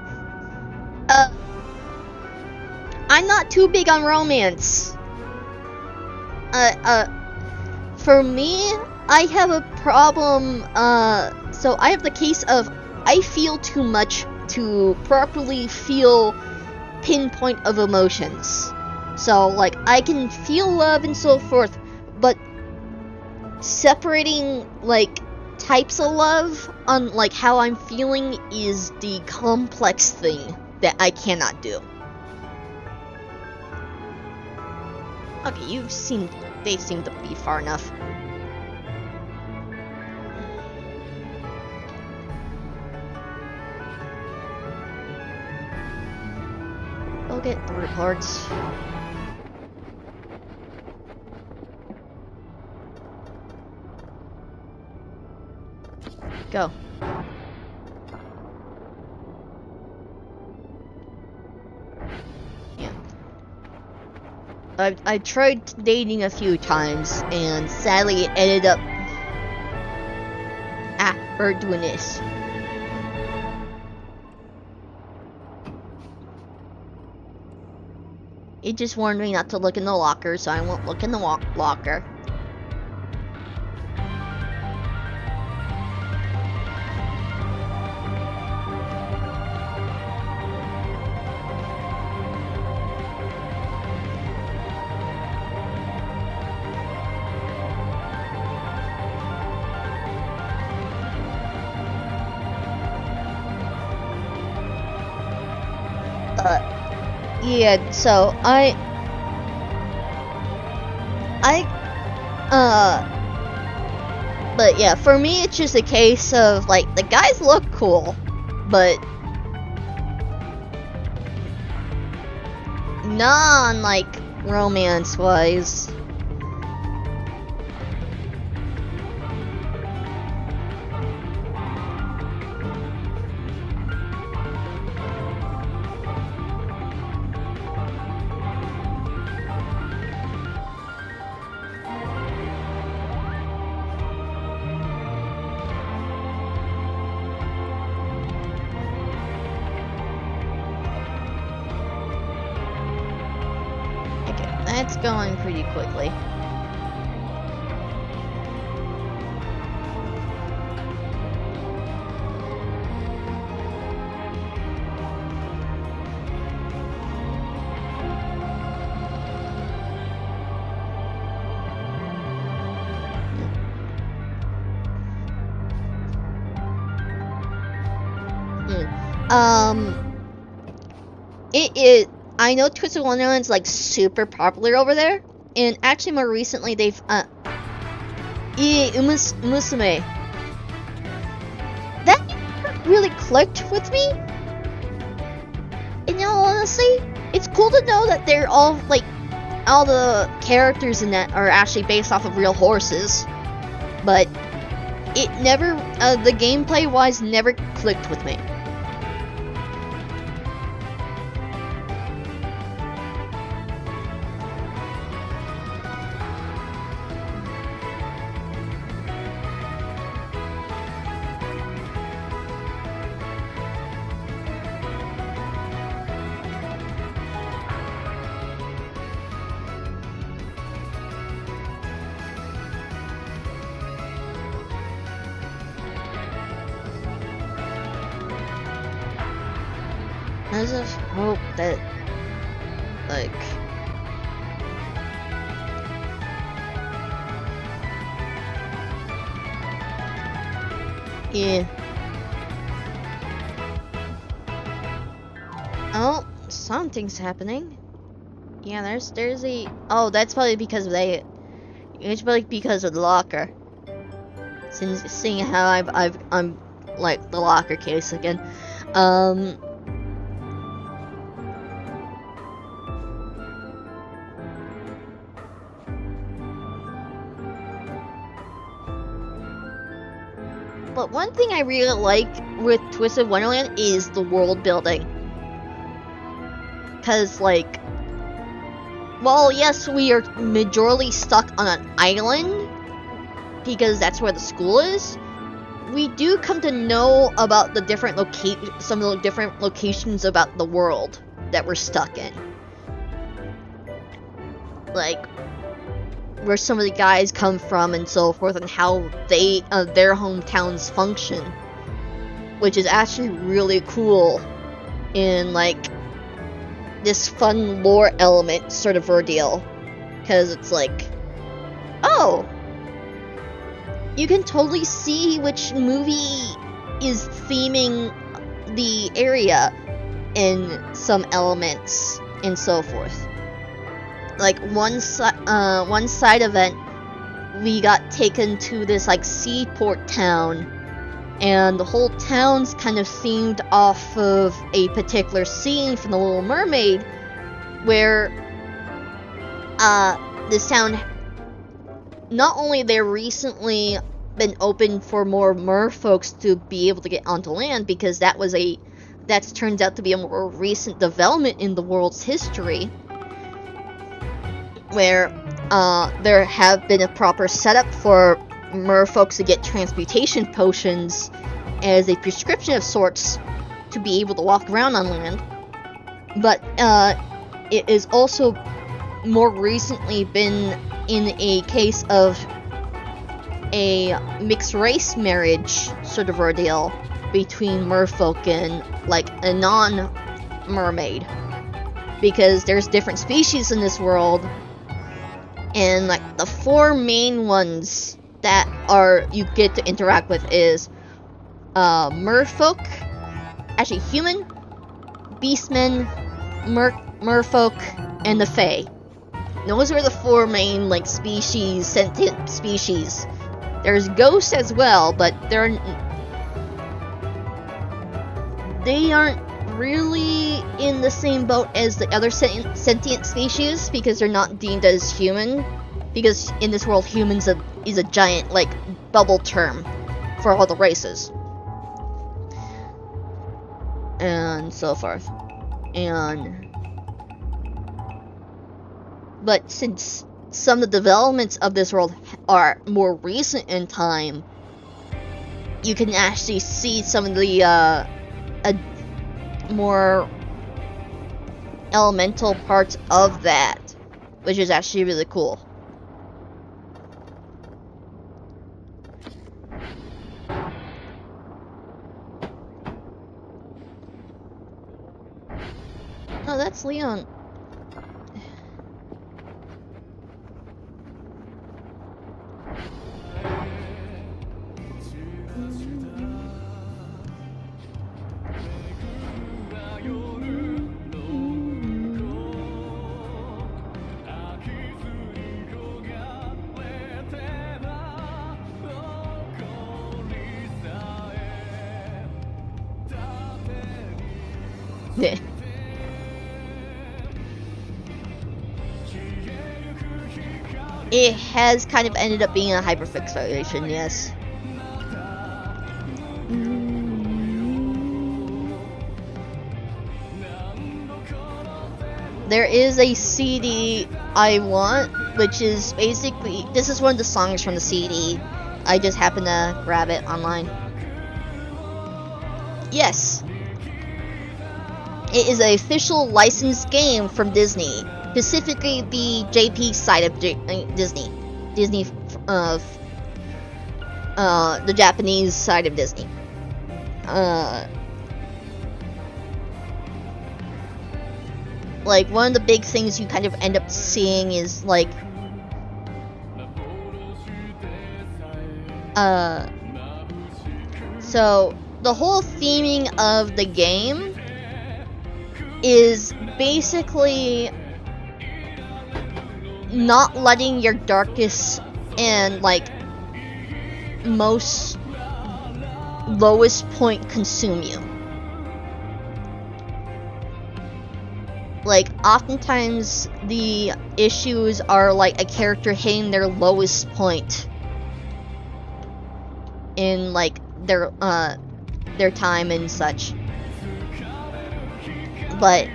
I'm not too big on romance. For me, I have a problem, so I have the case of, I feel too much to properly feel pinpoint of emotions. So, like, I can feel love and so forth, but separating, like, types of love on, like, how I'm feeling is the complex thing that I cannot do. Okay, they seem to be far enough. Go get the reports. Go. Yeah. I tried dating a few times, and sadly it ended up we're doing this. It just warned me not to look in the locker, so I won't look in the locker. Yeah, so but yeah, for me it's just a case of, like, the guys look cool, but like, romance-wise. That's going pretty quickly. Wonderland. I know Twisted Wonderland's like super popular over there, and actually more recently they've Musume. That never really clicked with me. In all honesty, it's cool to know that they're all like all the characters in that are actually based off of real horses, but it never the gameplay wise never clicked with me. I just hope that, like, yeah. Oh, something's happening. Yeah, there's a. Oh, that's probably because it's probably because of the locker. Since seeing how I'm like the locker case again. But one thing I really like with Twisted Wonderland is the world building. Cause like, well, yes, we are majorly stuck on an island because that's where the school is. We do come to know about the different some of the different locations about the world that we're stuck in. Like, where some of the guys come from and so forth, and how they their hometowns function, which is actually really cool in like this fun lore element sort of ordeal, because it's like, oh, you can totally see which movie is theming the area in some elements and so forth. Like one side event, we got taken to this like seaport town, and the whole town's kind of themed off of a particular scene from The Little Mermaid, where this town, not only they're recently been open for more merfolks to be able to get onto land, because that's turned out to be a more recent development in the world's history, where there have been a proper setup for merfolks to get transmutation potions as a prescription of sorts to be able to walk around on land. But it is also more recently been in a case of a mixed race marriage sort of ordeal between merfolk and like a non-mermaid, because there's different species in this world, and like the four main ones that you get to interact with is merfolk, actually human, beastmen, merfolk, and the Fae. Those are the four main like species, sentient species. There's ghosts as well, but they aren't really in the same boat as the other sentient species, because they're not deemed as human, because in this world humans is a giant like bubble term for all the races and so forth. But since some of the developments of this world are more recent in time, you can actually see some of the more elemental parts of that, which is actually really cool. Oh, that's Leon. It has kind of ended up being a hyperfixation, yes. There is a CD I want, which is basically, this is one of the songs from the CD. I just happened to grab it online. Yes. It is an official licensed game from Disney. Specifically the JP side of Disney. Disney, the Japanese side of Disney. Like, one of the big things you kind of end up seeing is, like, so, the whole theming of the game is basically not letting your darkest and, like, most lowest point consume you. Like, oftentimes the issues are like a character hitting their lowest point in, like, their time and such. But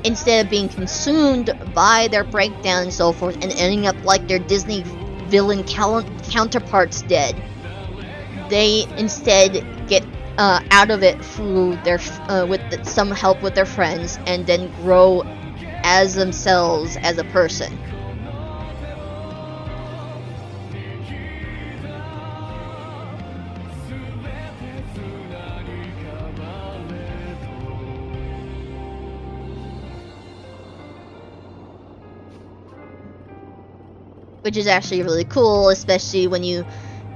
instead of being consumed by their breakdown and so forth and ending up like their Disney villain counterparts did, they instead get out of it through their with some help with their friends, and then grow as themselves as a person. Which is actually really cool, especially when you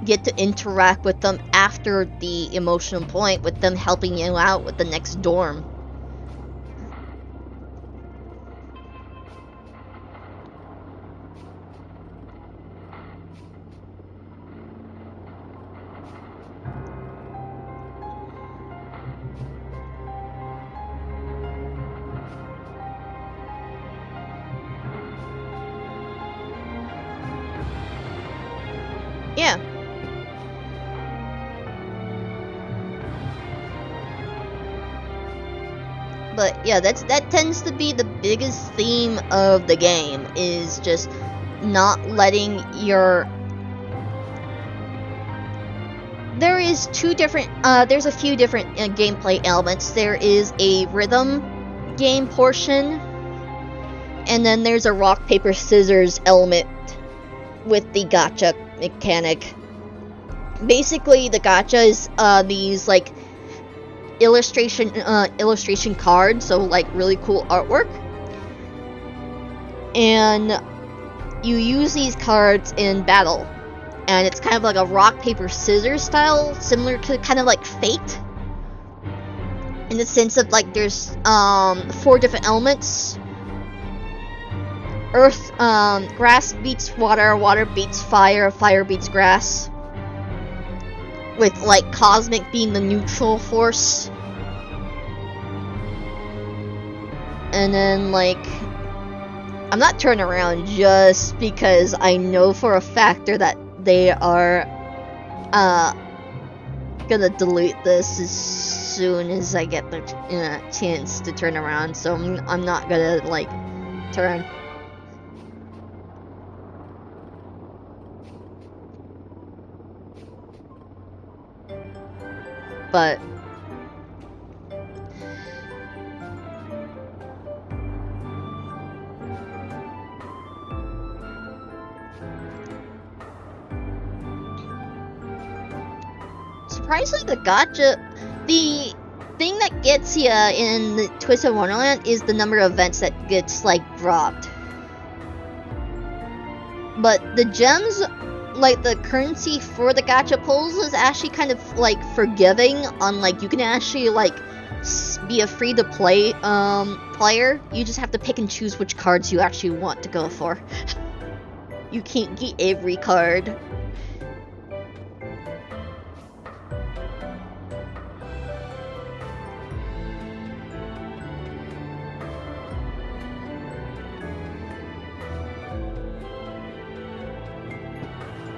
get to interact with them after the emotional point, with them helping you out with the next dorm. Yeah. But yeah, that tends to be the biggest theme of the game, is just not letting your... There's a few different gameplay elements. There is a rhythm game portion, and then there's a rock, paper, scissors element with the gacha mechanic. Basically, the gacha is these, like, illustration cards, so, like, really cool artwork, and you use these cards in battle, and it's kind of like a rock, paper, scissors style, similar to kind of like Fate, in the sense of, like, there's 4 different elements. Earth, grass beats water, water beats fire, fire beats grass, with, like, cosmic being the neutral force. And then, like, I'm not turning around just because I know for a factor that they are gonna delete this as soon as I get the chance to turn around, so I'm not gonna, like, turn. But surprisingly, the thing that gets you in the Twisted Wonderland is the number of events that gets, like, dropped. But the gems, like, the currency for the gacha pulls is actually kind of, like, forgiving on, like, you can actually, like, be a free-to-play player. You just have to pick and choose which cards you actually want to go for. You can't get every card.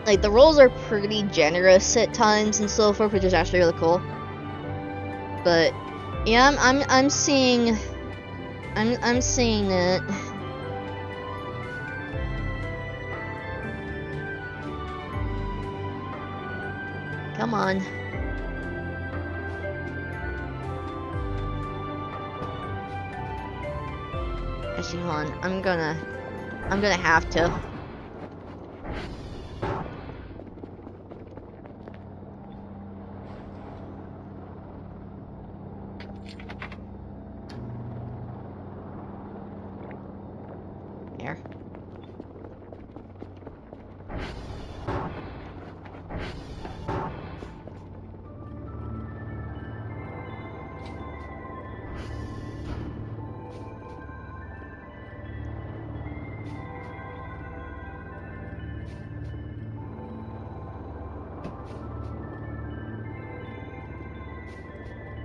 Like, the roles are pretty generous at times and so forth, which is actually really cool. But yeah, I'm seeing it. Come on. Actually, hold on. I'm gonna have to. There.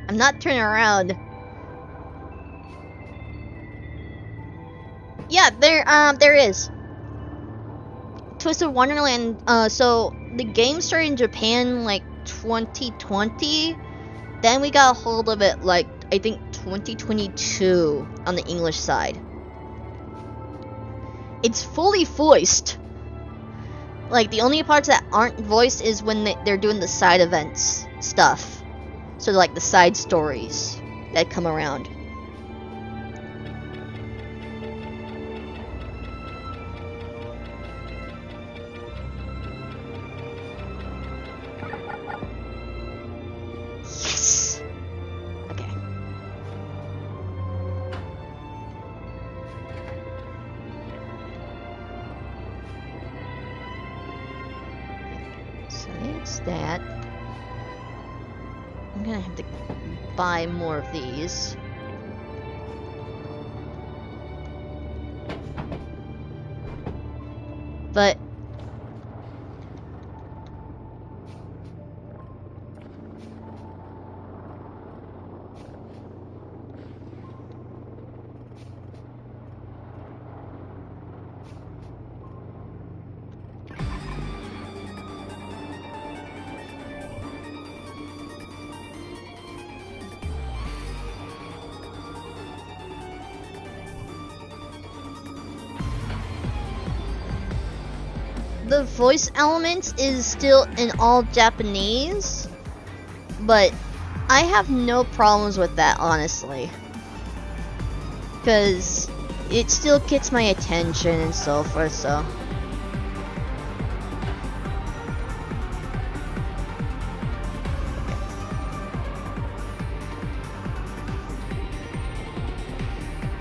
I'm not turning around. Yeah, there is. Twisted Wonderland, so the game started in Japan like 2020. Then we got a hold of it like, I think 2022 on the English side. It's fully voiced. Like, the only parts that aren't voiced is when they're doing the side events stuff. So like the side stories that come around. Yes! Okay. So it's that. I'm gonna have to buy more of these. But the voice elements is still in all Japanese, but I have no problems with that, honestly, because it still gets my attention and so forth. So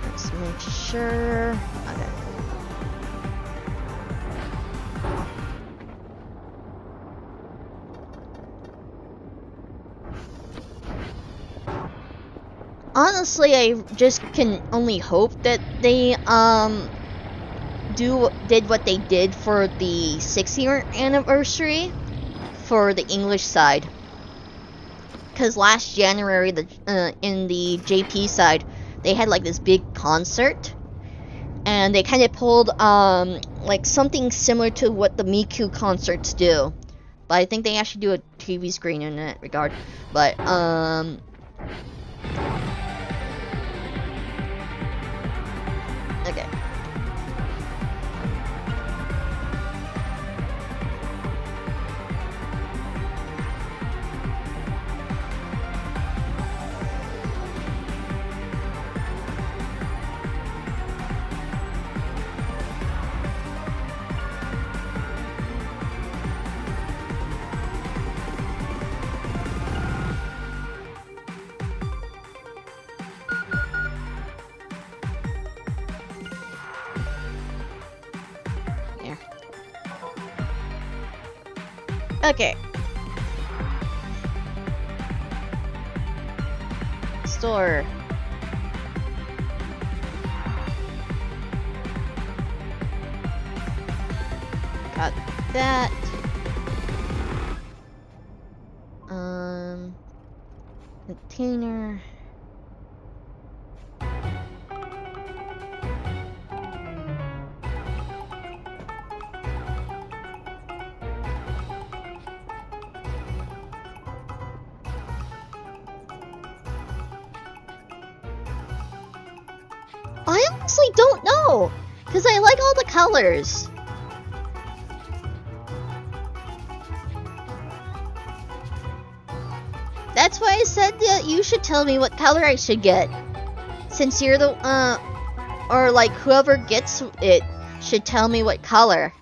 let's make sure. Okay. Honestly, I just can only hope that they did what they did for the 6-year anniversary for the English side. Cause last January, in the JP side, they had like this big concert, and they kind of pulled like something similar to what the Miku concerts do, but I think they actually do a TV screen in that regard. But okay. Okay. Store. Got that. Container. really don't know, because I like all the colors. That's why I said that you should tell me what color I should get. Since you're the, or like whoever gets it should tell me what color.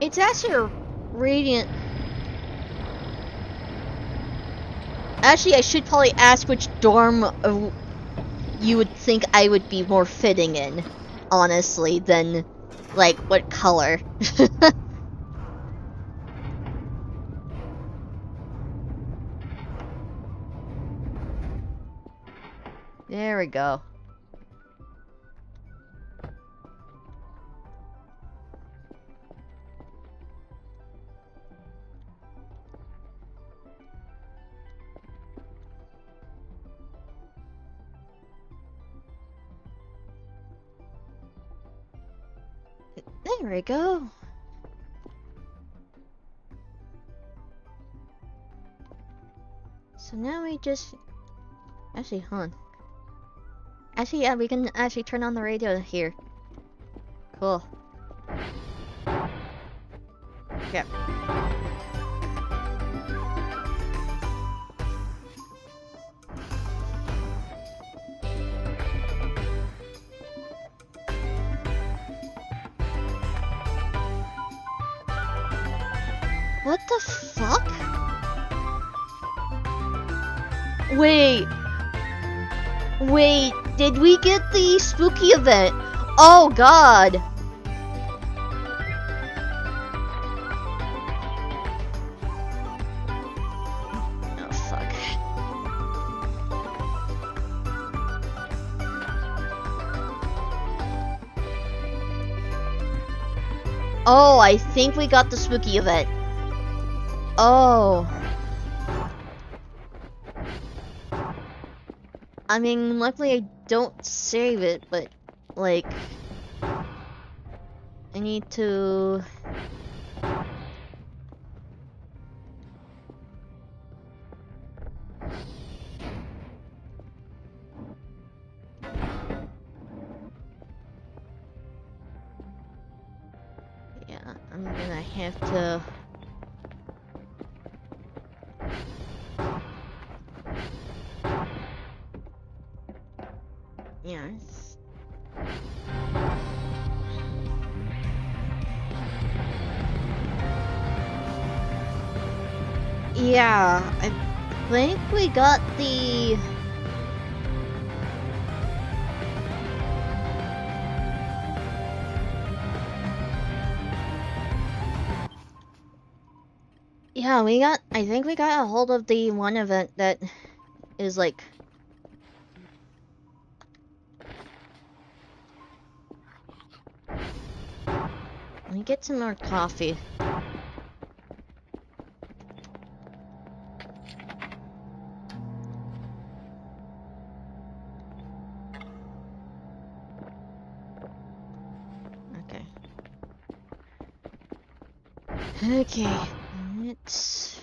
It's actually a radiant. Actually, I should probably ask which dorm you would think I would be more fitting in, honestly, than, like, what color. There we go. There we go. So now we just... Actually, hold on. Actually, yeah, we can actually turn on the radio here. Cool. Yep. What the fuck? Wait. Wait, did we get the spooky event? Oh god. Oh fuck. Oh, I think we got the spooky event. Oh. I mean, luckily I don't save it, but, like... I need to... Yeah, I'm gonna have to... Yes. Yeah, I think we got the... Yeah, I think we got a hold of the one event that is like... Let me get some more coffee. Okay. Okay, let's...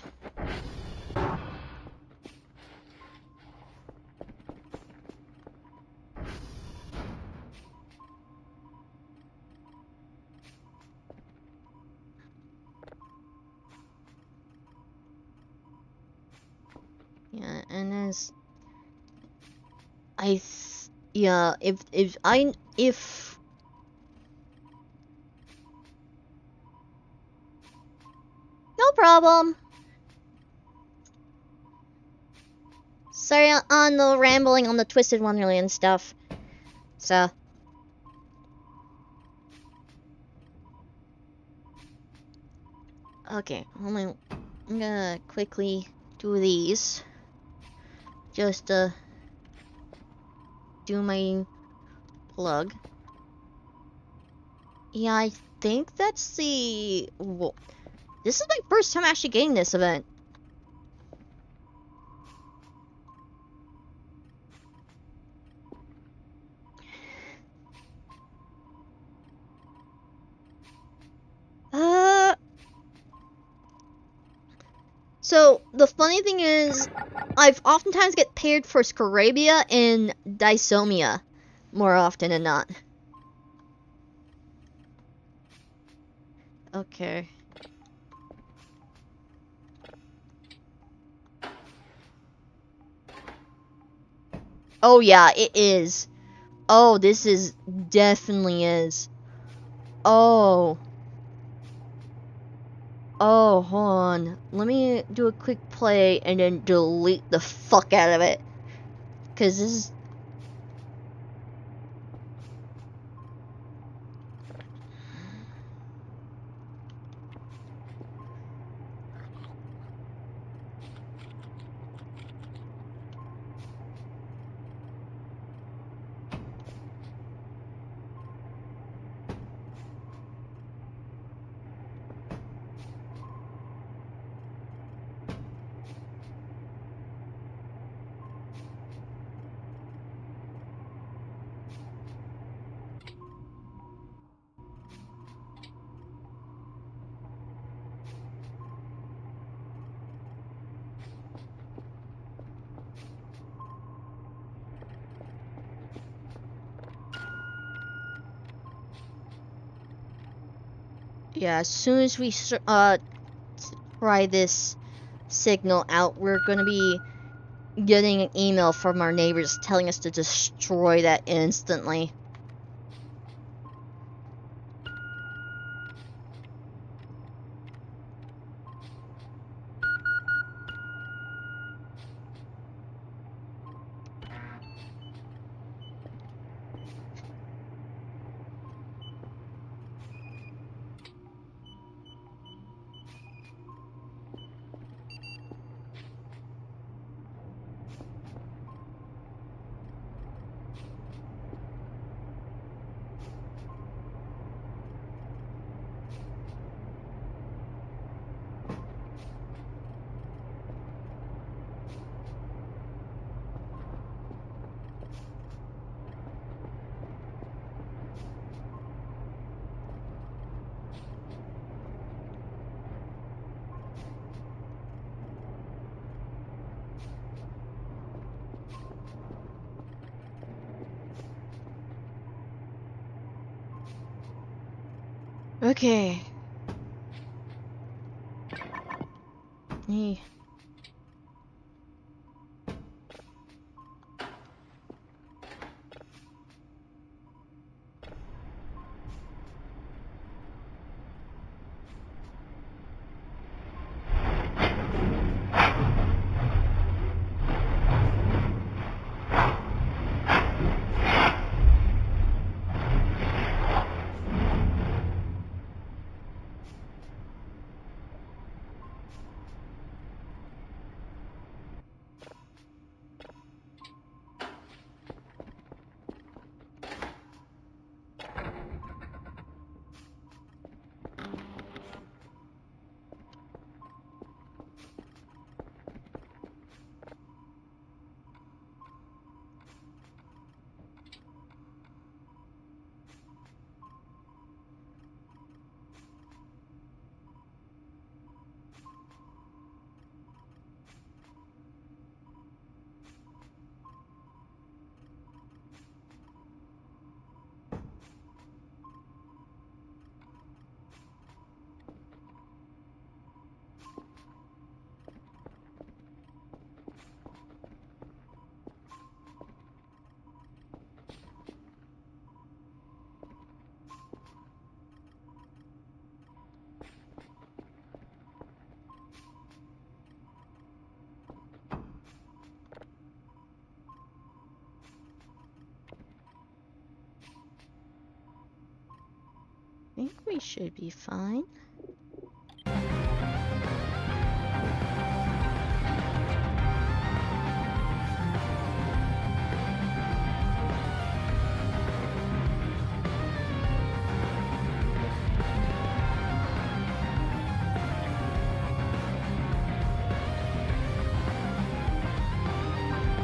Yeah, and as... Yeah, if... No problem. Sorry on the rambling on the Twisted Wonderland stuff. So... Okay, I'm gonna quickly do these. Just do my plug. Yeah, I think that's the... Whoa. This is my first time actually getting this event. So, the funny thing is, I've oftentimes get paired for Scarabia and Dysomia, more often than not. Okay. Oh yeah, it is. Oh, this is definitely is. Oh. Oh, hold on. Let me do a quick play and then delete the fuck out of it. Cause this is... Yeah, as soon as we try this signal out, we're gonna be getting an email from our neighbors telling us to destroy that instantly. Okay. Hey. I think we should be fine.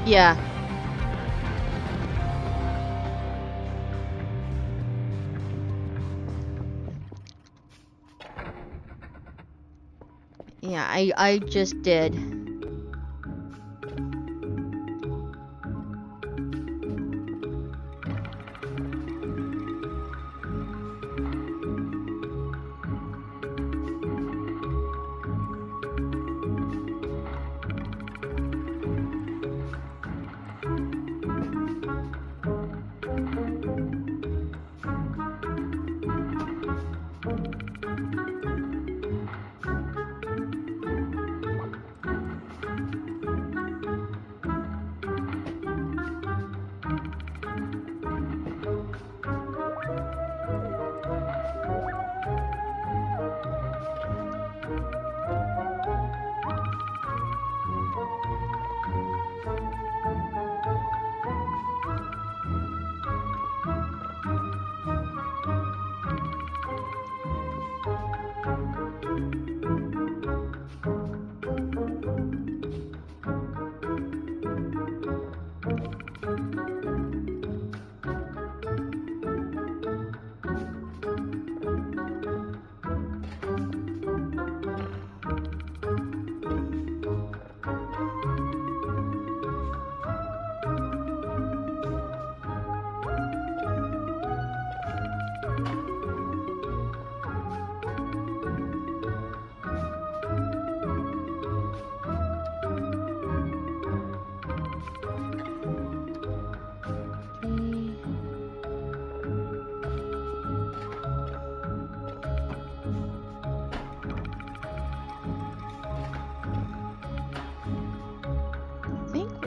Yeah. Yeah, I just did.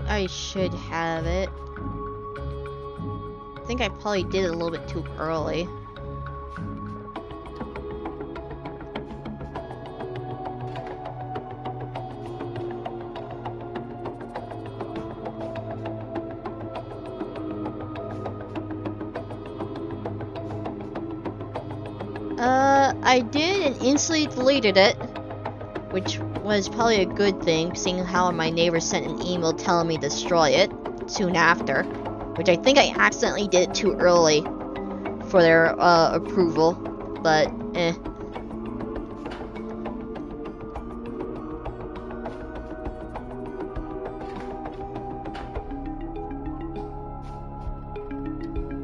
I should have it. I think I probably did it a little bit too early. I did and instantly deleted it, which was probably a good thing, seeing how my neighbor sent an email telling me to destroy it soon after, which I think I accidentally did it too early for their approval, but eh.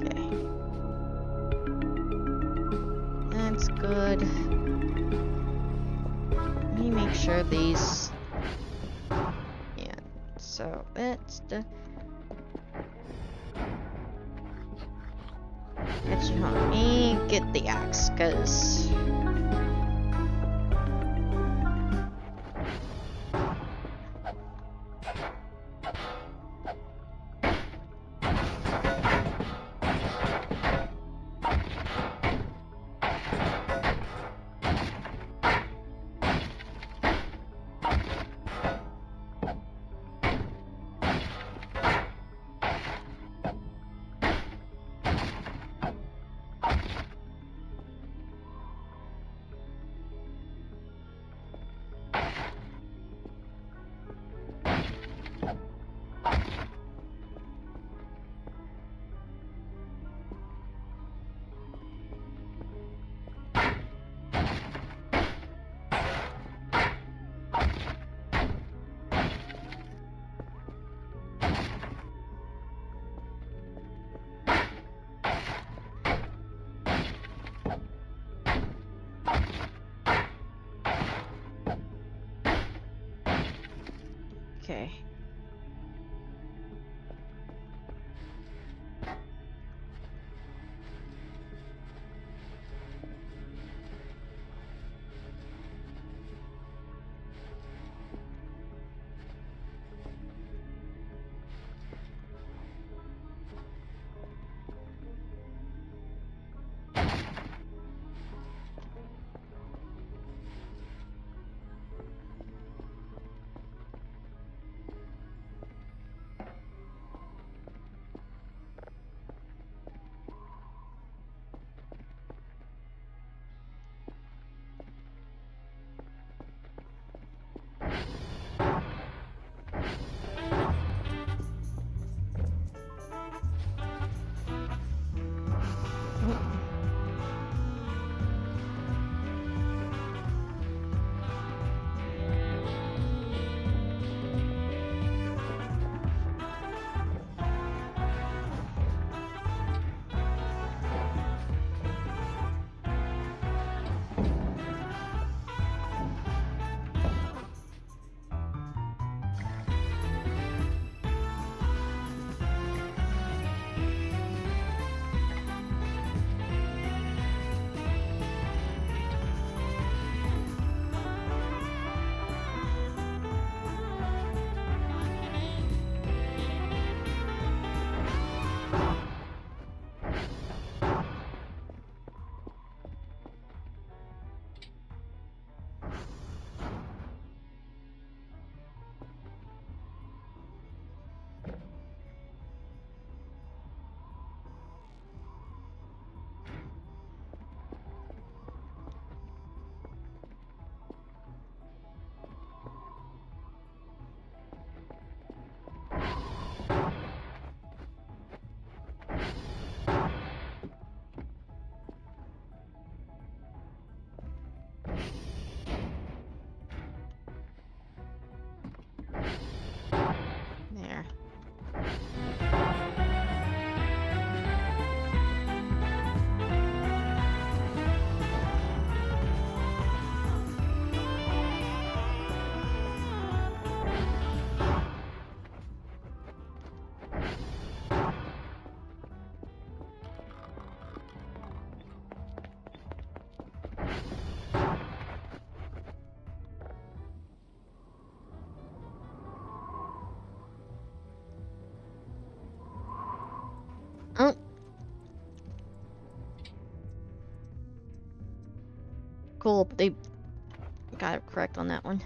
Okay. That's good. Let me make sure these... Yeah, so that's the... Actually, hold on. Let me get the axe, because... Okay. Cool, they got it correct on that one.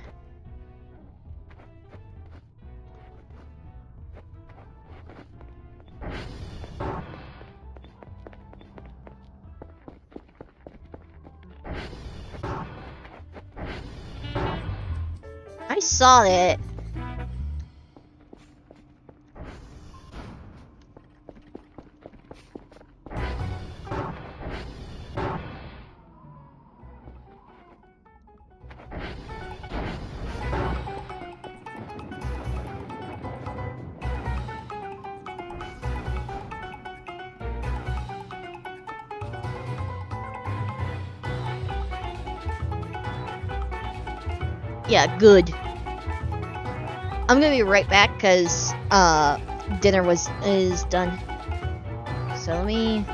I saw it. Yeah, good. I'm gonna be right back because dinner is done. So let me.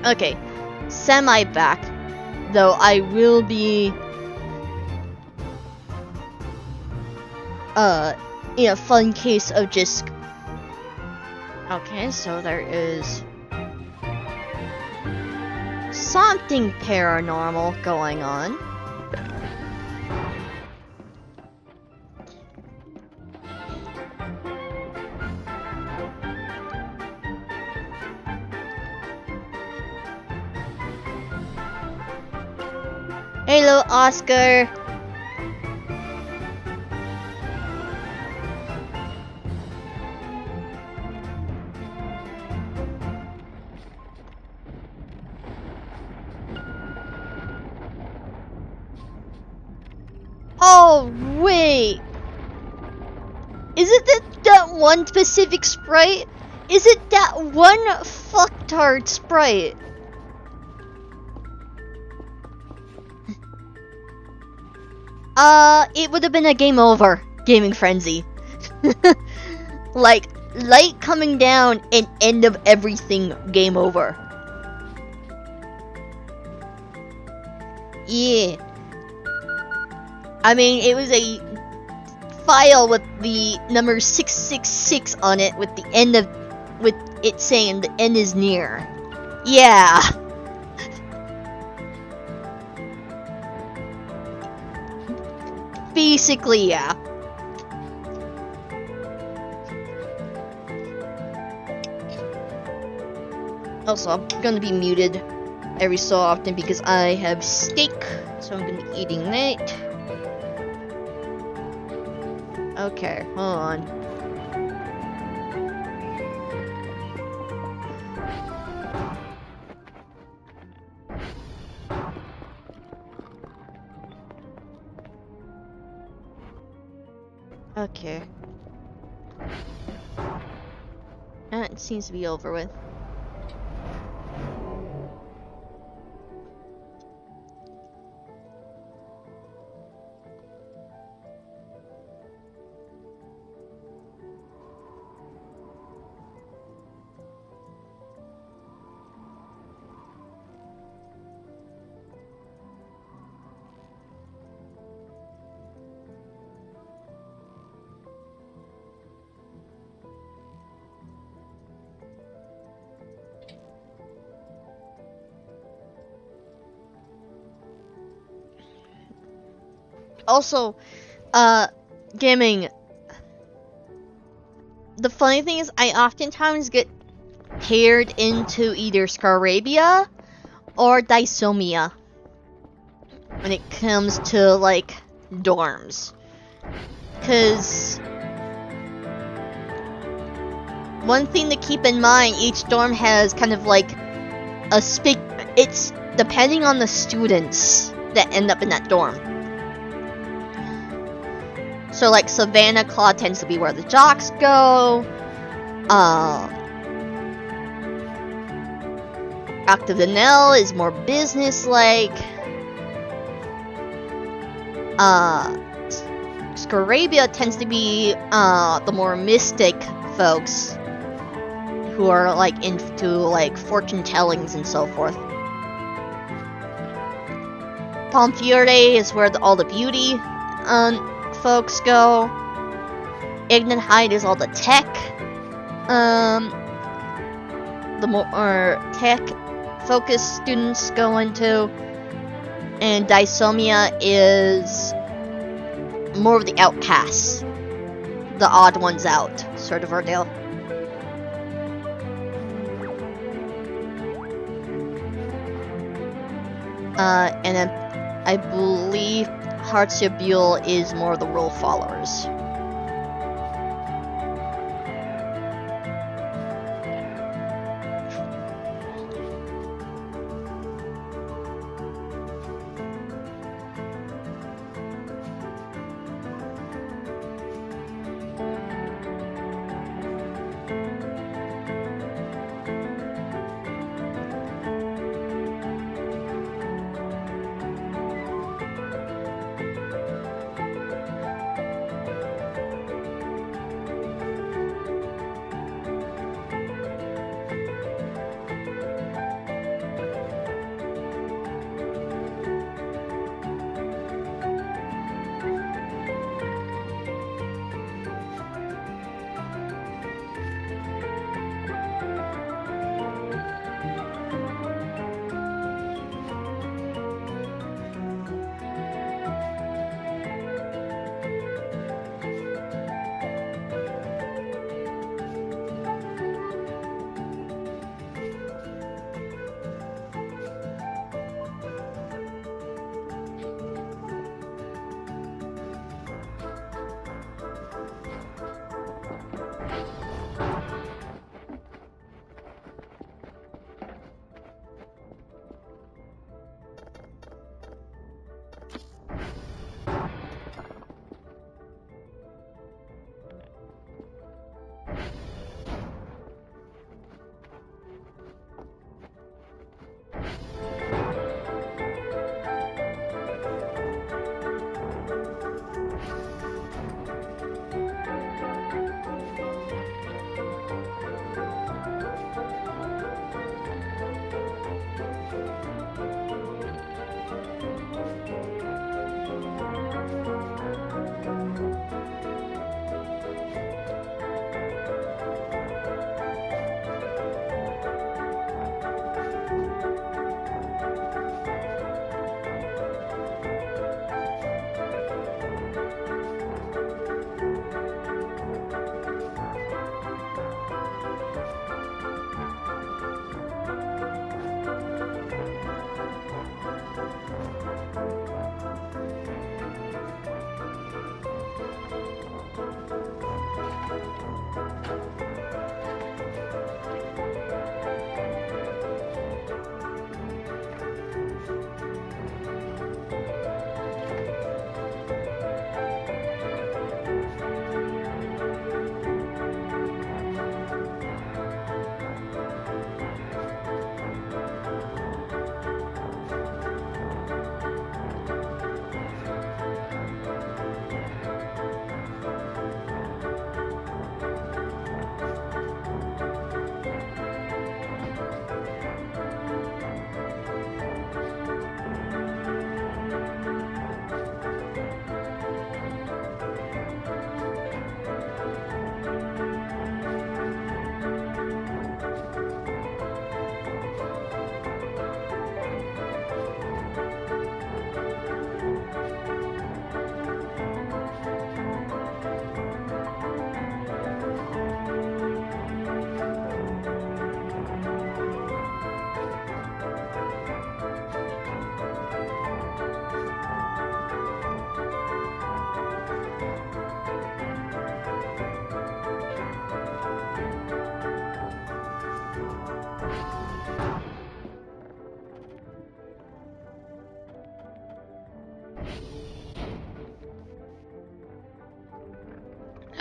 Okay, semi back. Though I will be in a fun case of just. Okay, so there is something paranormal going on. Hello, Oscar. Oh, wait. Is it that one specific sprite? Is it that one fucktard sprite? It would have been a game over. Gaming frenzy. Like, light coming down and end of everything, game over. Yeah. I mean, it was a file with the number 666 on it with the end of, with it saying the end is near. Yeah. Basically, yeah. Also, I'm gonna be muted every so often because I have steak, so I'm gonna be eating that. Okay, hold on. Okay. It seems to be over with. Also, gaming. The funny thing is, I oftentimes get paired into either Scarabia or Dysomia when it comes to, like, dorms. Because one thing to keep in mind, each dorm has kind of like a it's depending on the students that end up in that dorm. So like Savannah Claw tends to be where the jocks go. Octagonelle is more business-like. Scarabia tends to be the more mystic folks who are like into like fortune tellings and so forth. Pomfiore is where all the beauty folks go. Ignite is all the tech. The more tech focused students go into, and Dysomia is more of the outcasts, the odd ones out sort of ordeal. And then I believe Hartsubule is more of the rule followers.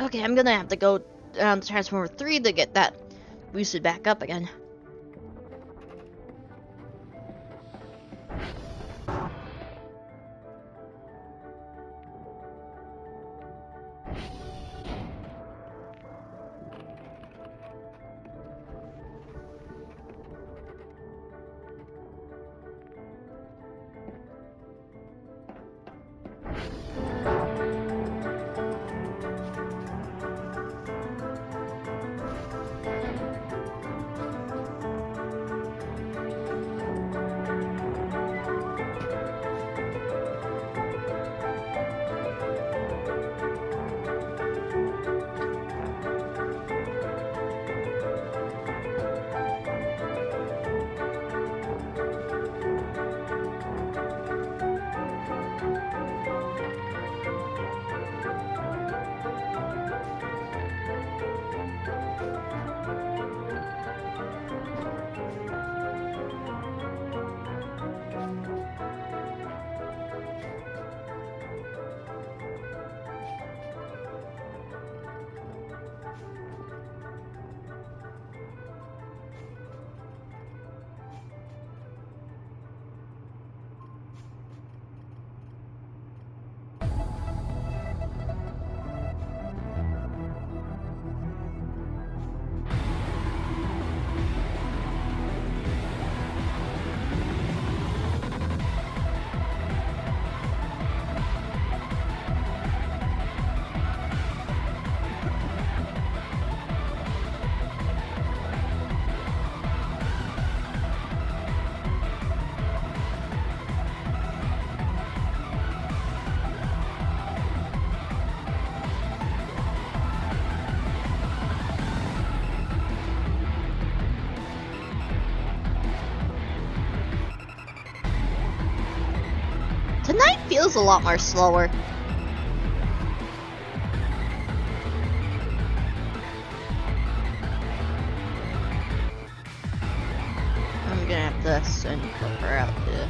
Okay, I'm gonna have to go down to Transformer 3 to get that boosted back up again. Tonight feels a lot more slower. I'm gonna have to send her out to...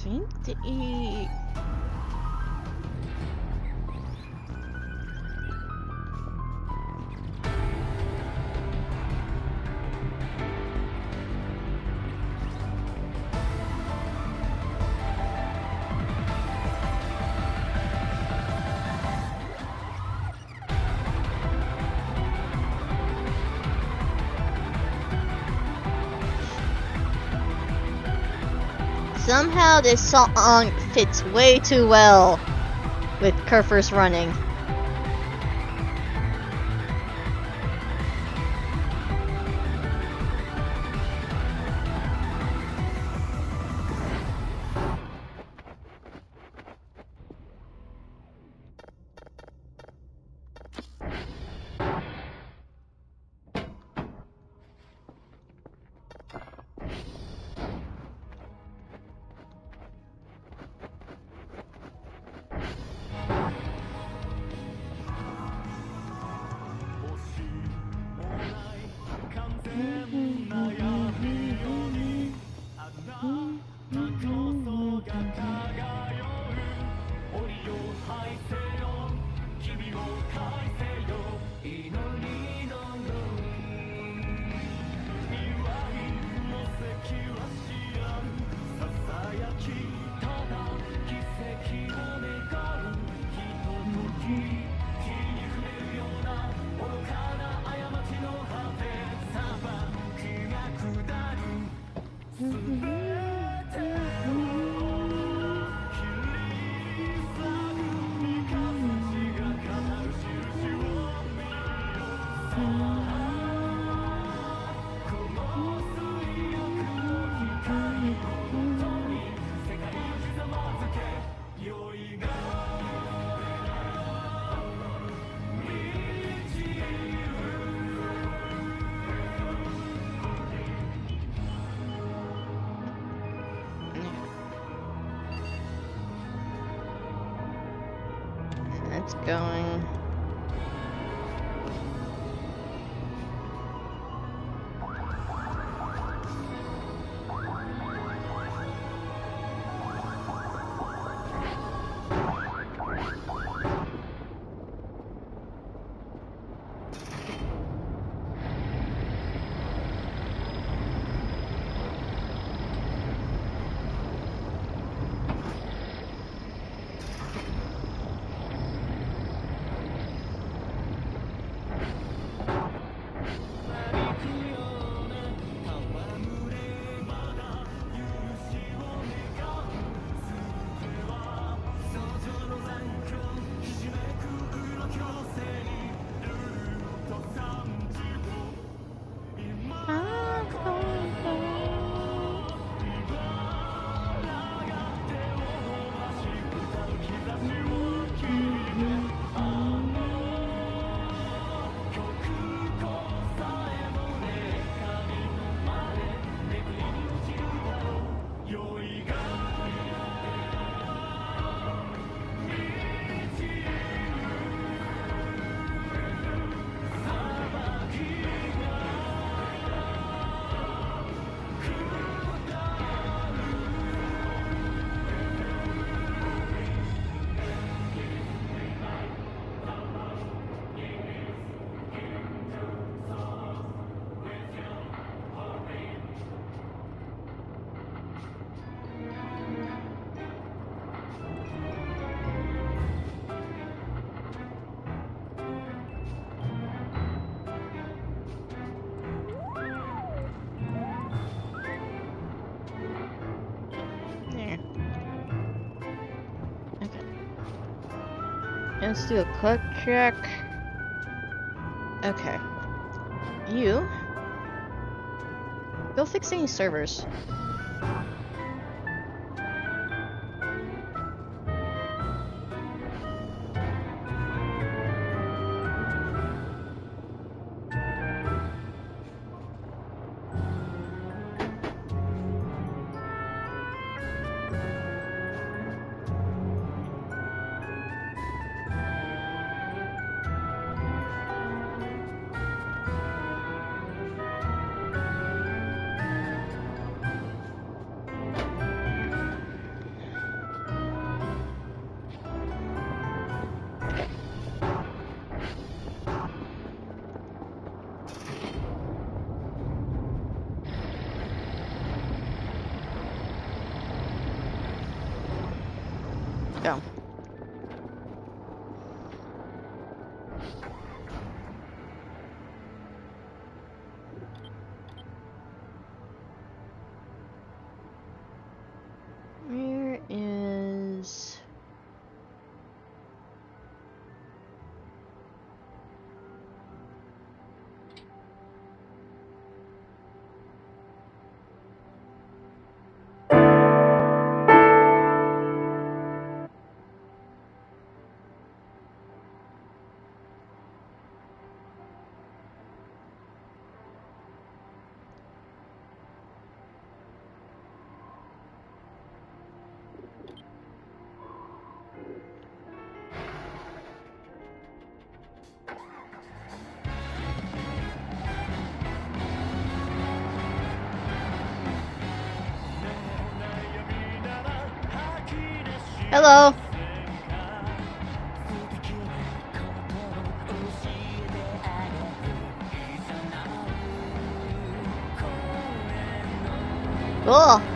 think to eat. Somehow this song fits way too well with Kerfer's running. It's going. Let's do a quick check. Okay. You go fix any servers. Go. Where is... Hello. Cool.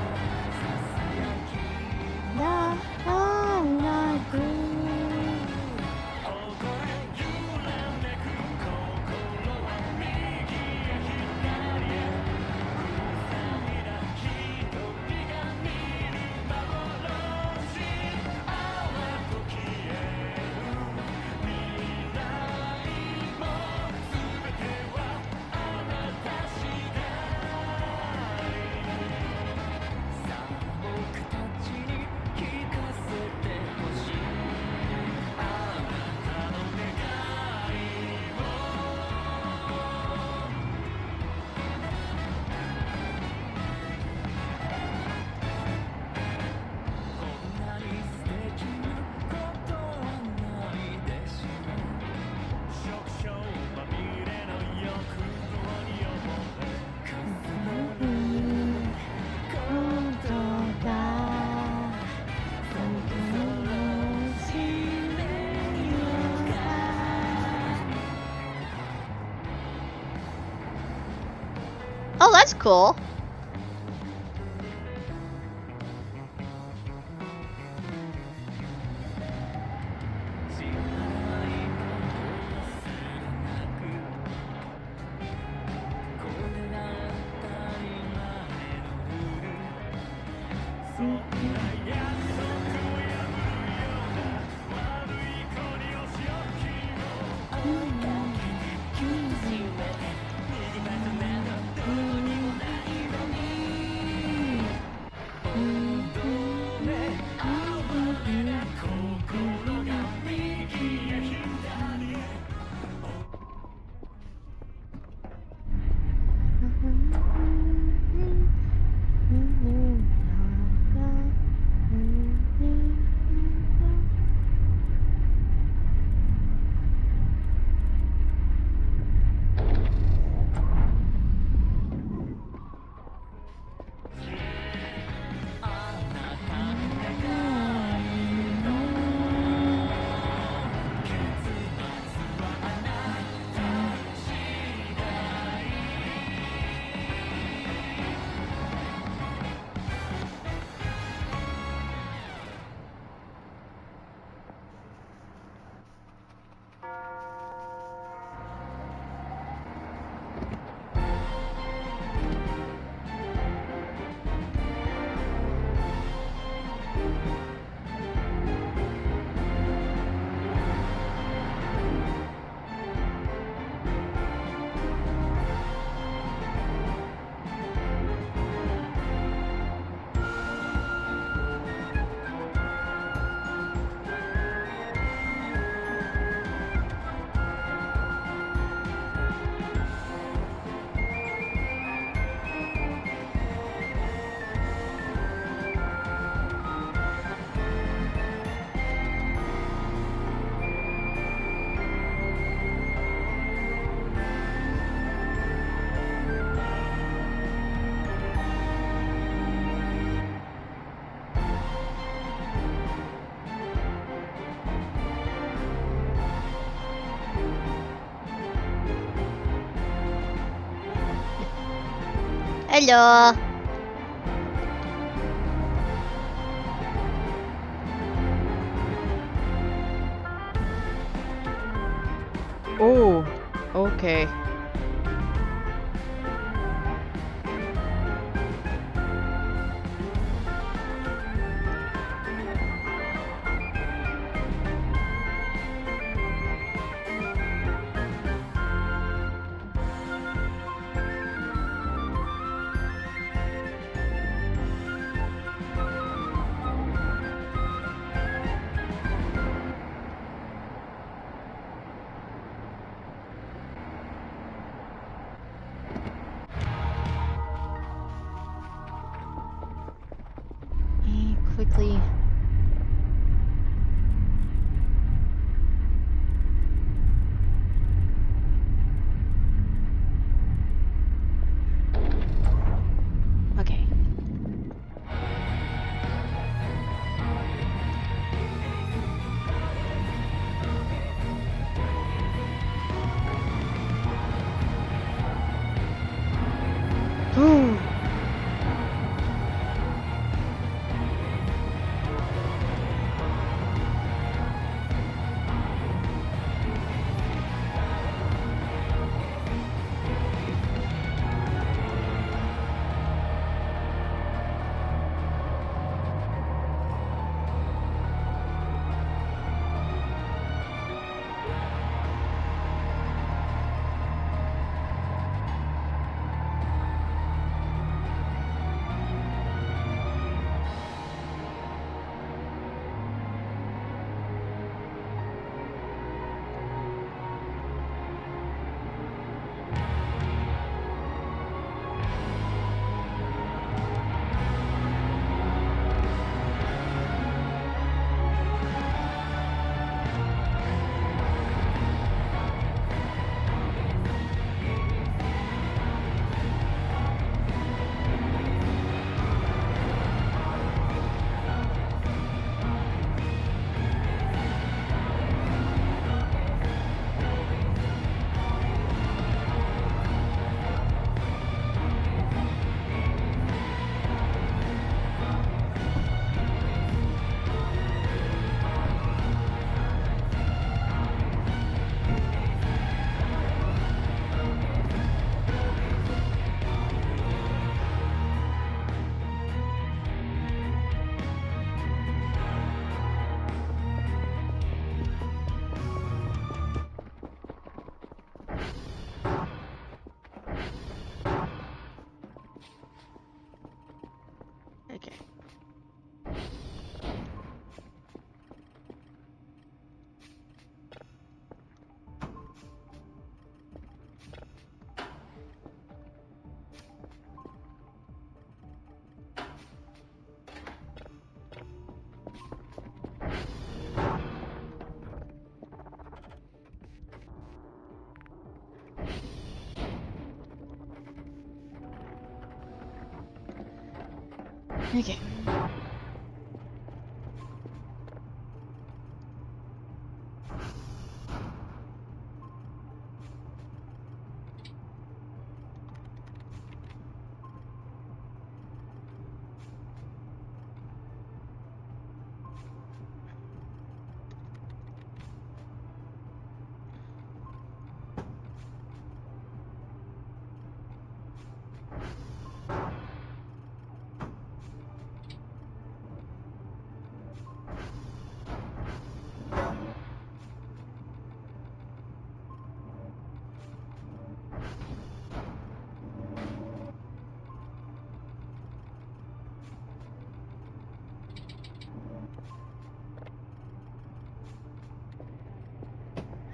Oh, that's cool. Hello. Oh, okay. Quickly. Okay. Ooh. Okay. Okay.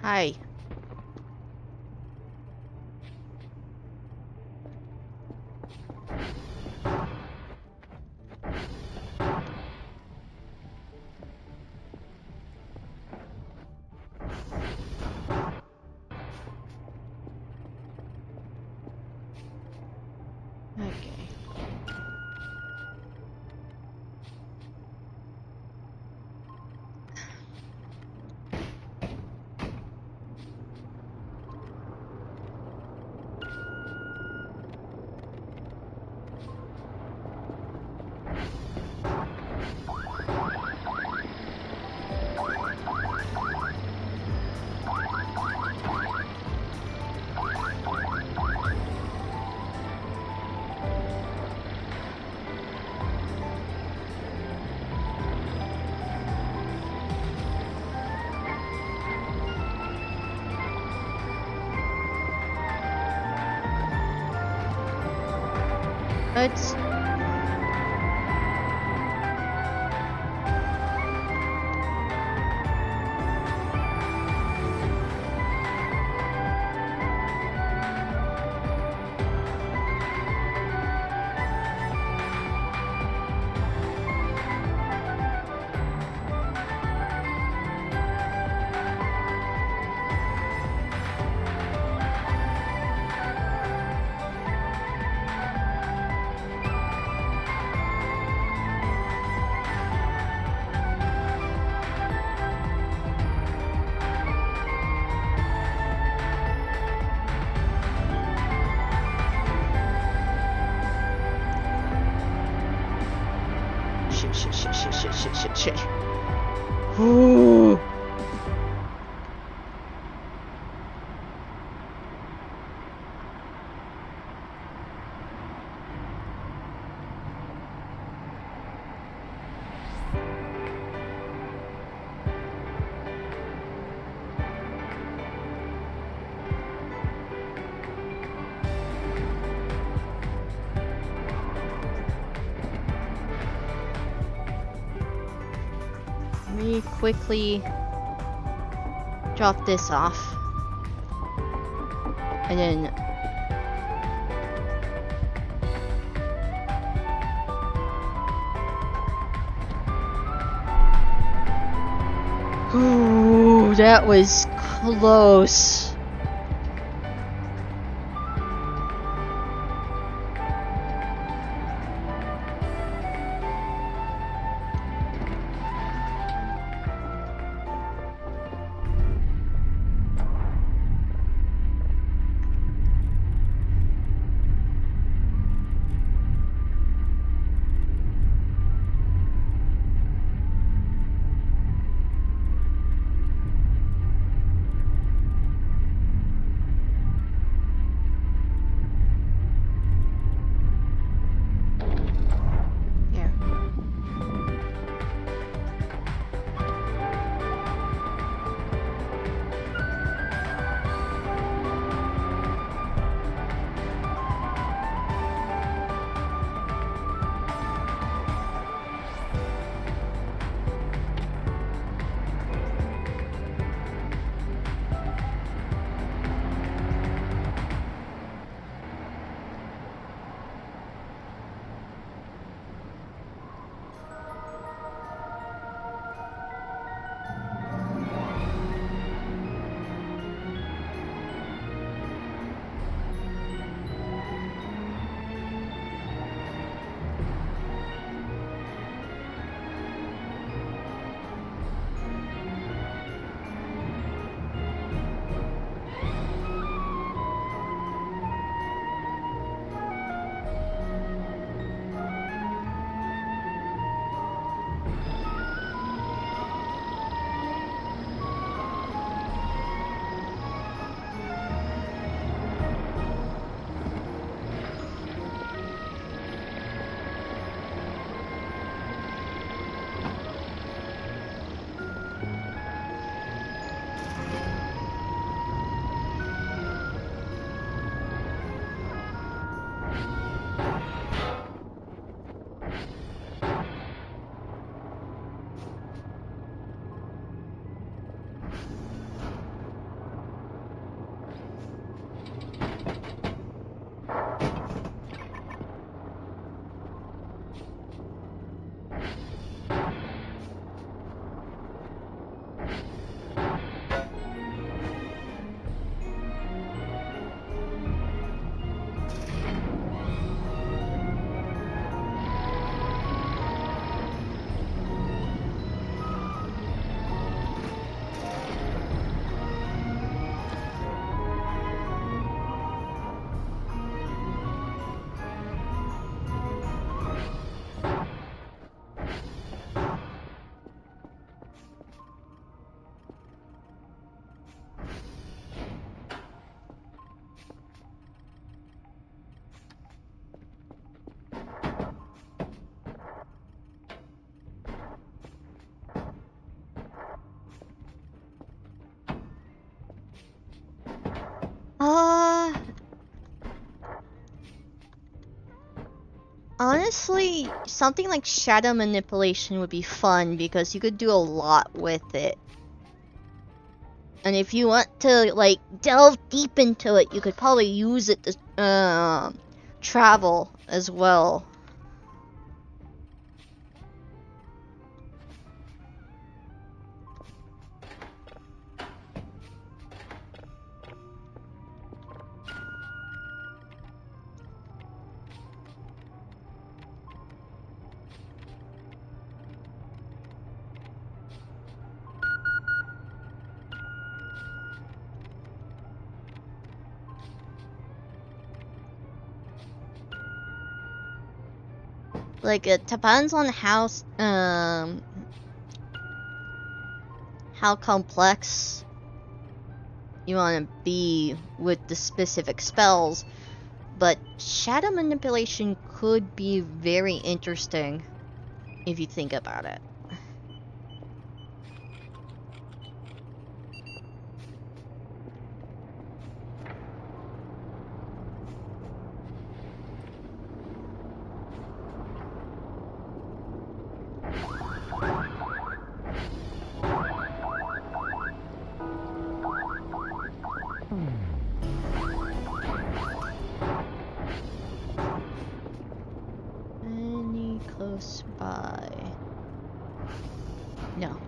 Hi. Okay. It's... Shit. Ooh. Let me quickly drop this off. And then... Ooh, that was close. honestly, something like shadow manipulation would be fun because you could do a lot with it. And if you want to, like, delve deep into it, you could probably use it to, travel as well. Like, it depends on how complex you want to be with the specific spells, but shadow manipulation could be very interesting if you think about it. Any close by? No.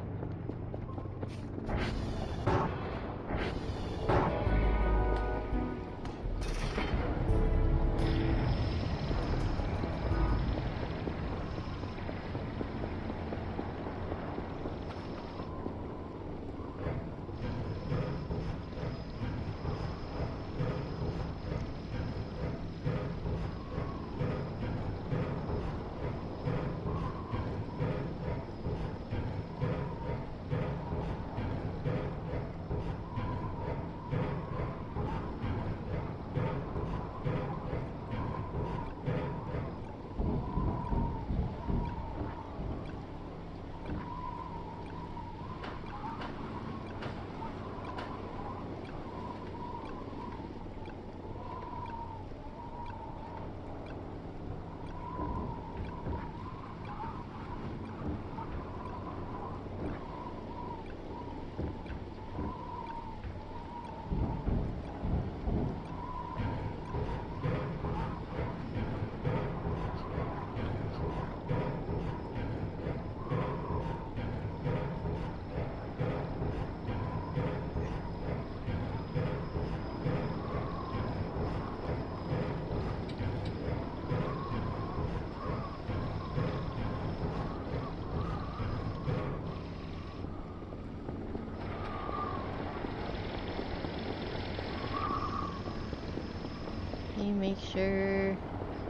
Can you make sure?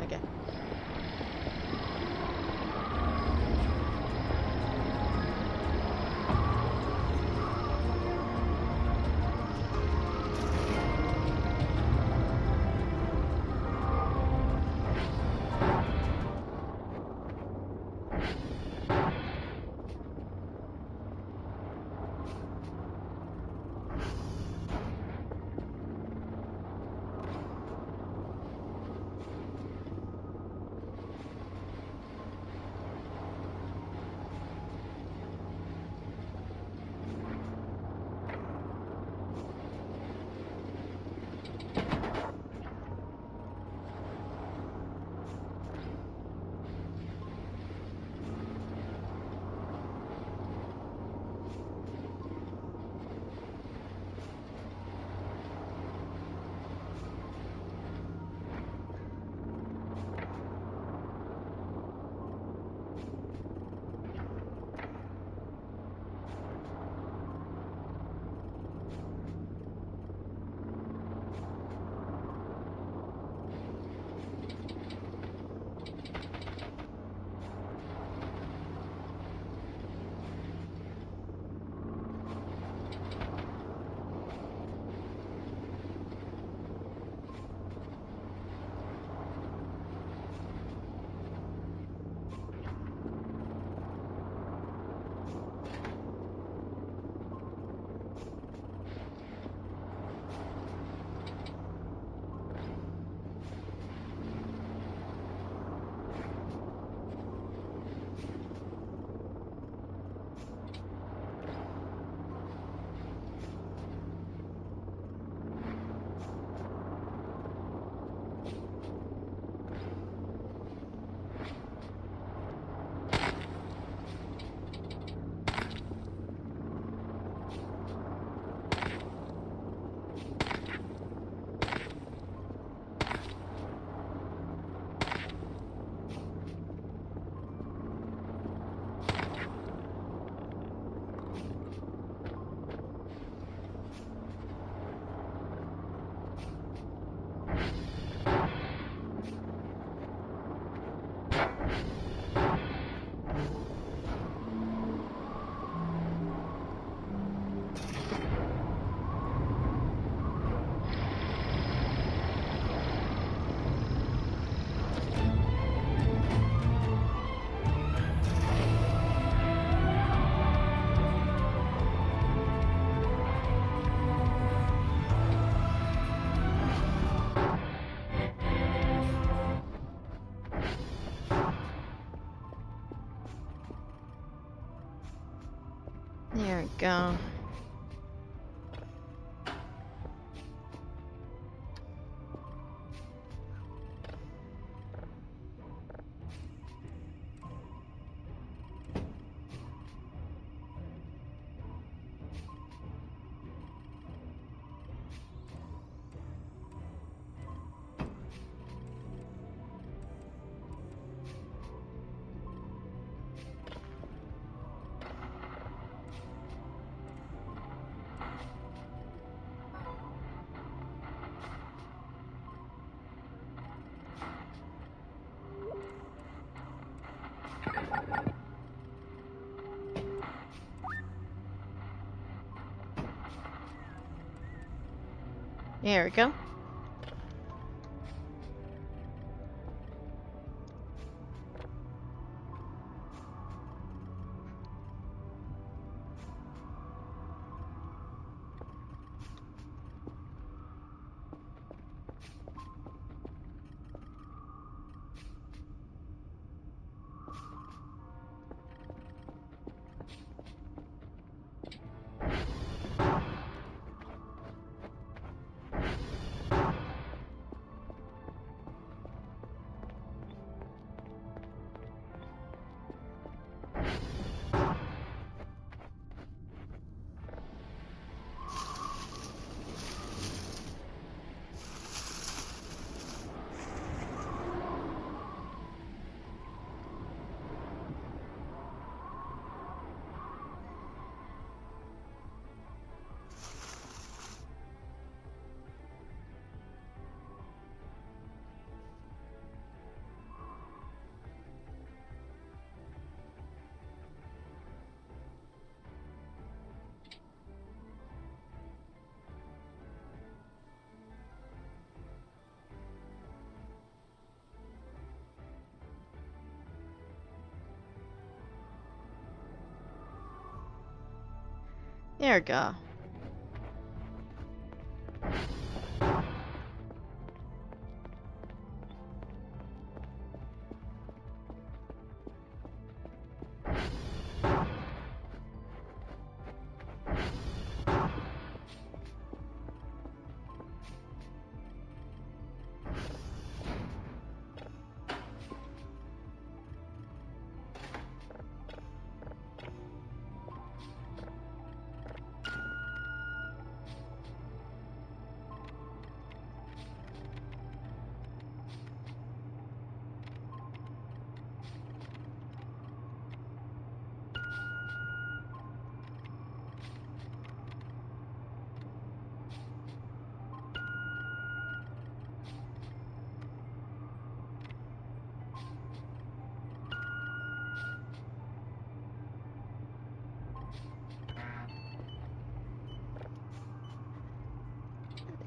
Okay. There we go. There we go. There we go.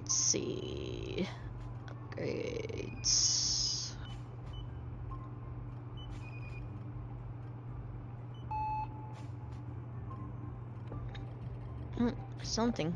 Let's see. Upgrades. Something.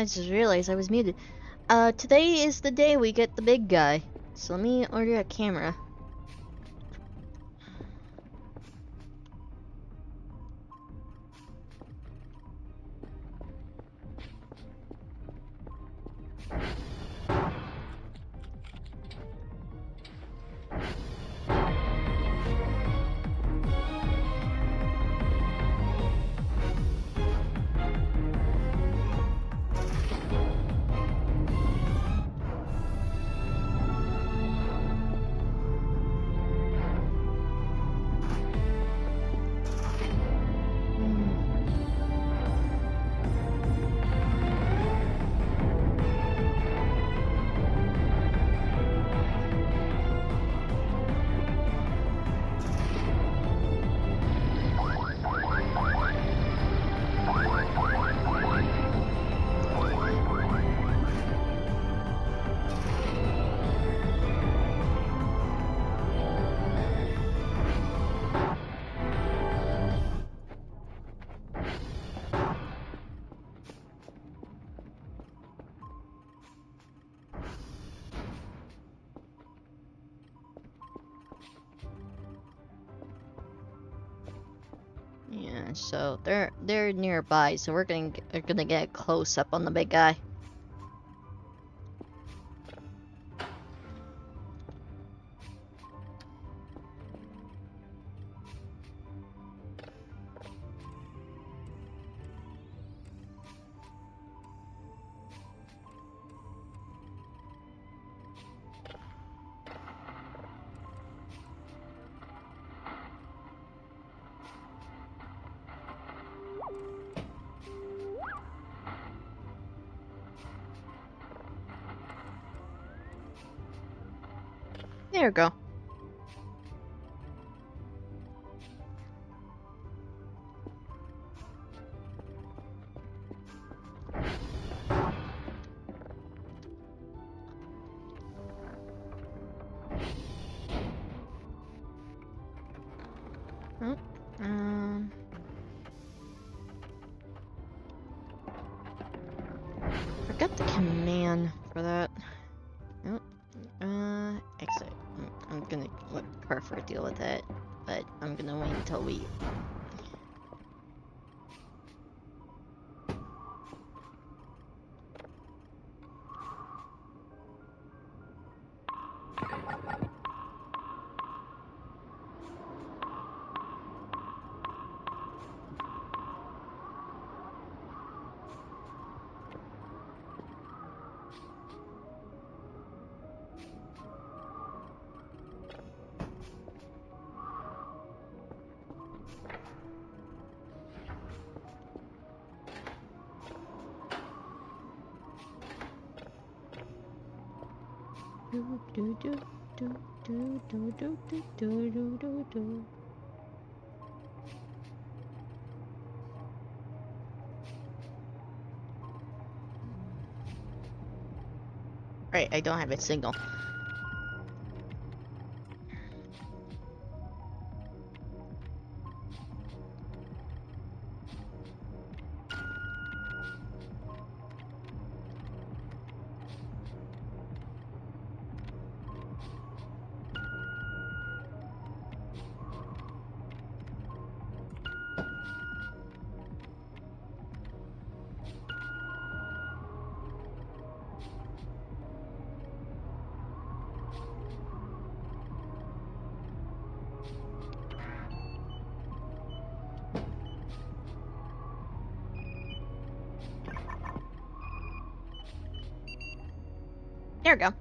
I just realized I was muted. Today is the day we get the big guy. So let me order a camera. Yeah, so they're nearby, so we're gonna get a close up on the big guy. There we go. Oh, forgot the command for that. Oh, exit. I'm gonna let Carver deal with that, but I'm gonna wait until we. Right, I don't have a signal. There we go.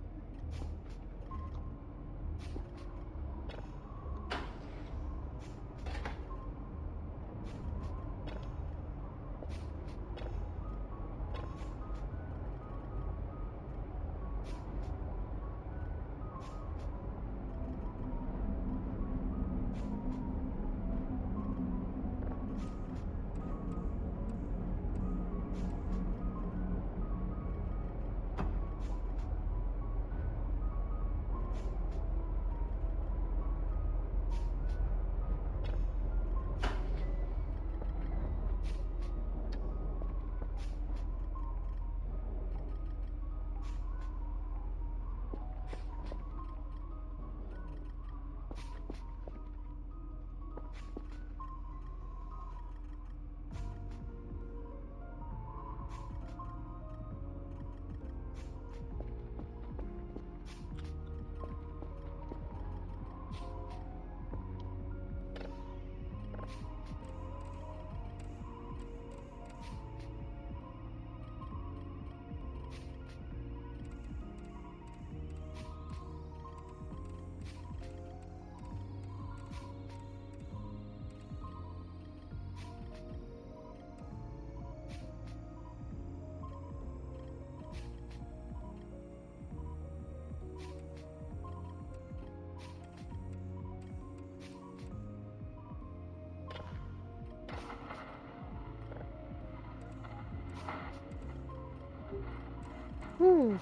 Hmm.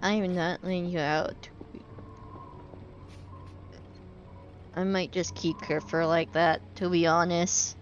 I'm not letting you out. I might just keep Kerfer like that, to be honest.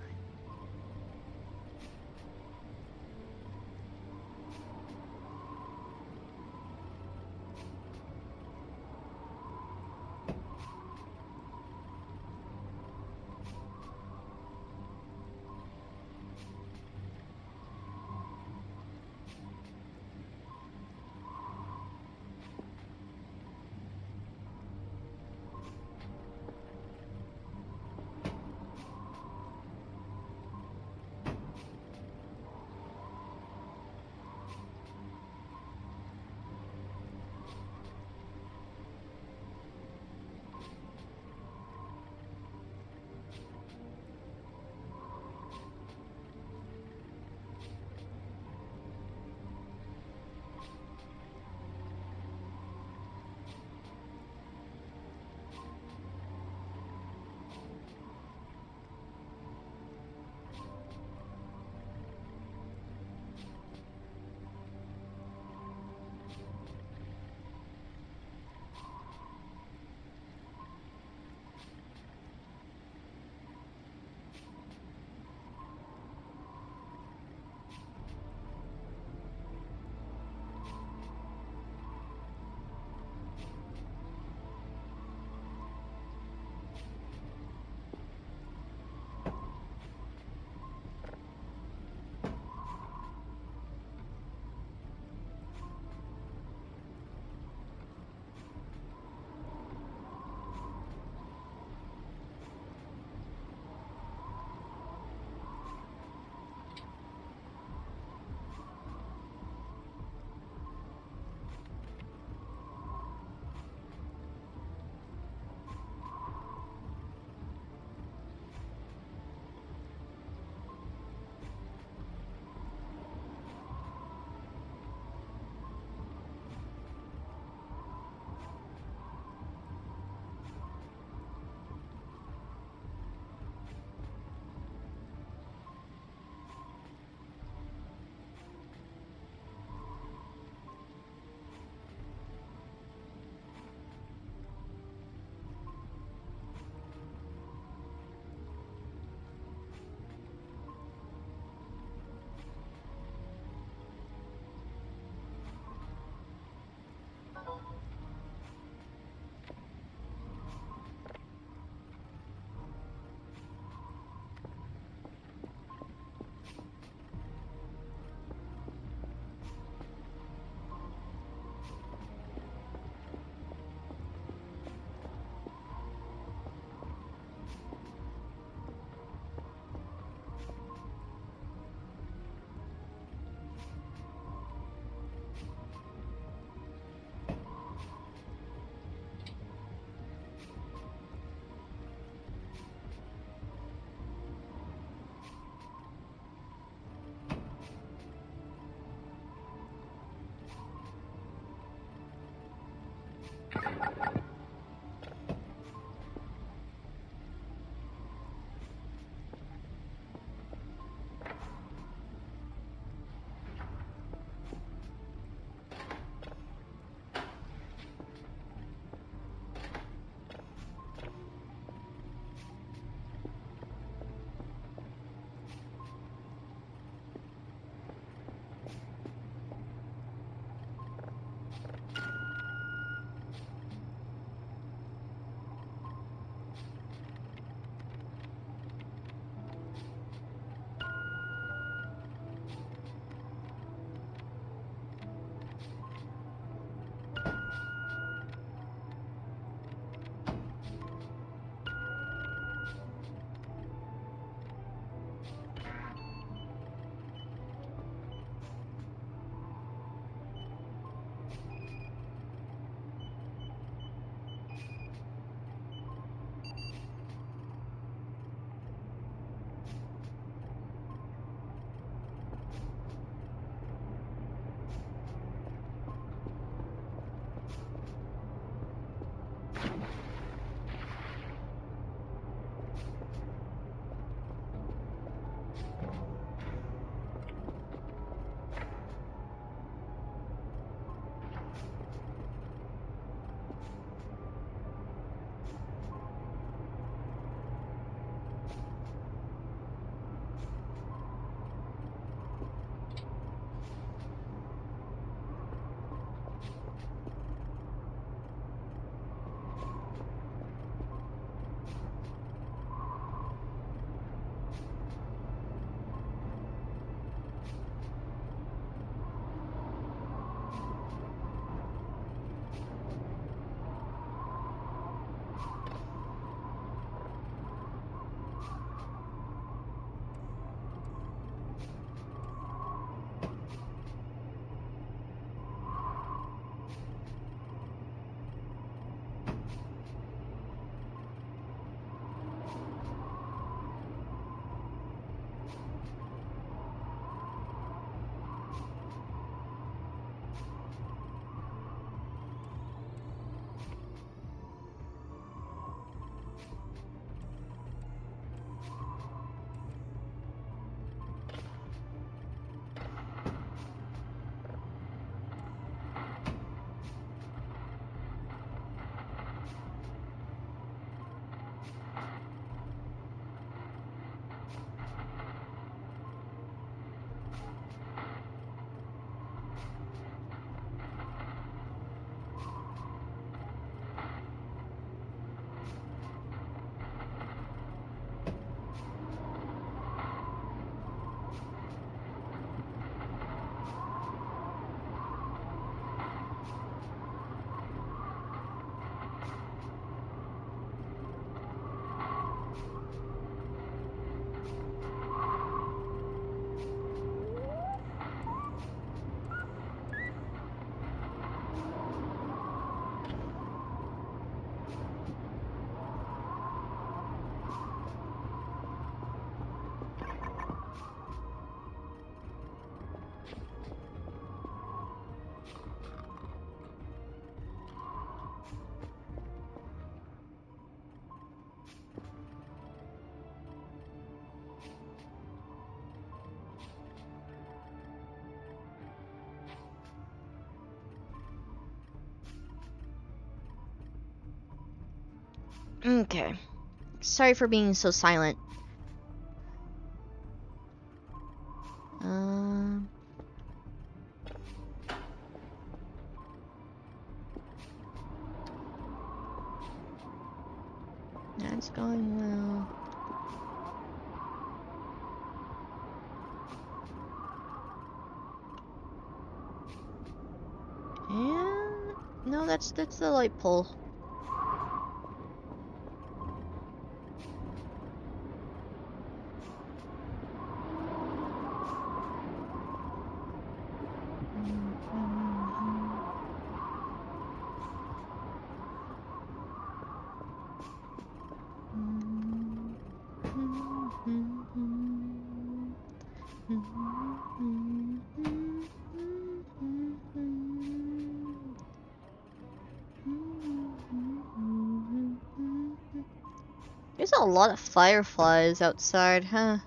Okay. Sorry for being so silent. That's going well. And no, that's the light pole. There's a lot of fireflies outside, huh?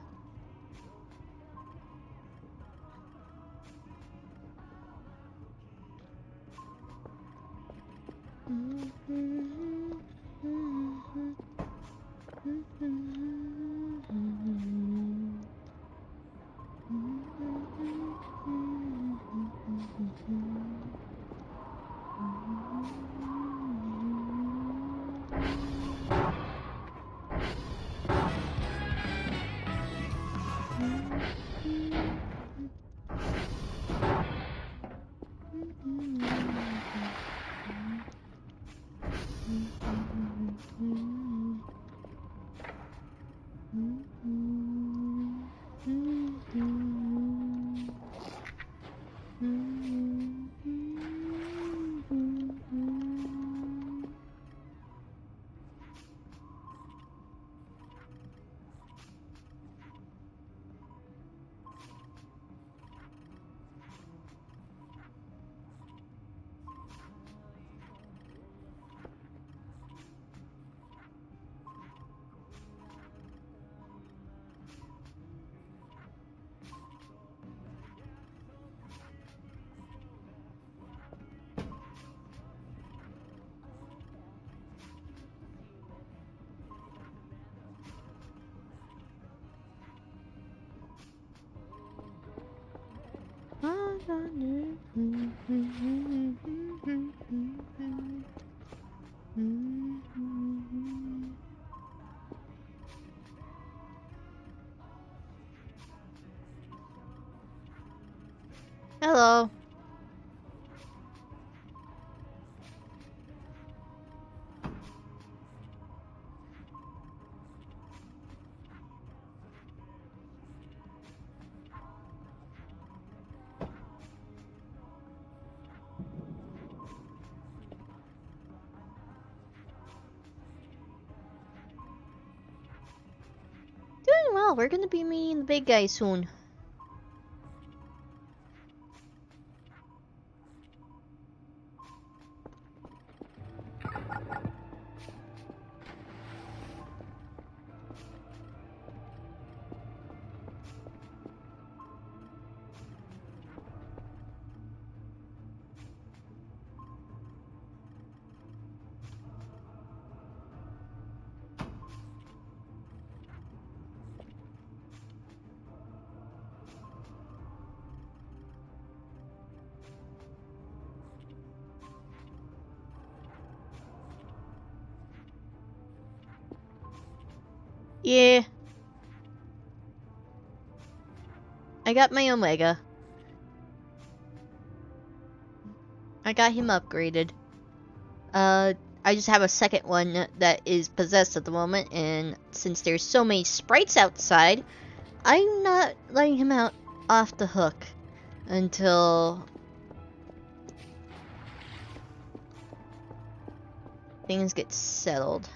Hello. Doing well. We're gonna be meeting the big guy soon. Yeah. I got my Omega. I got him upgraded. I just have a second one that is possessed at the moment, and since there's so many sprites outside, I'm not letting him out off the hook until things get settled.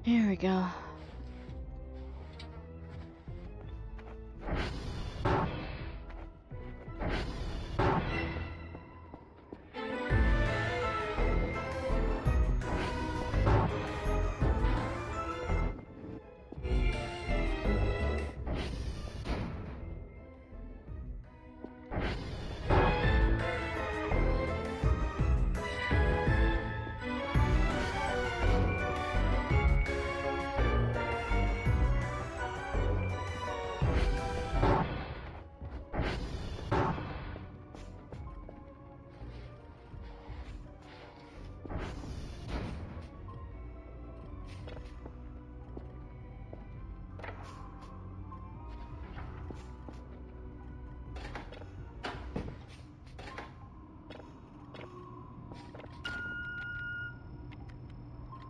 Here we go.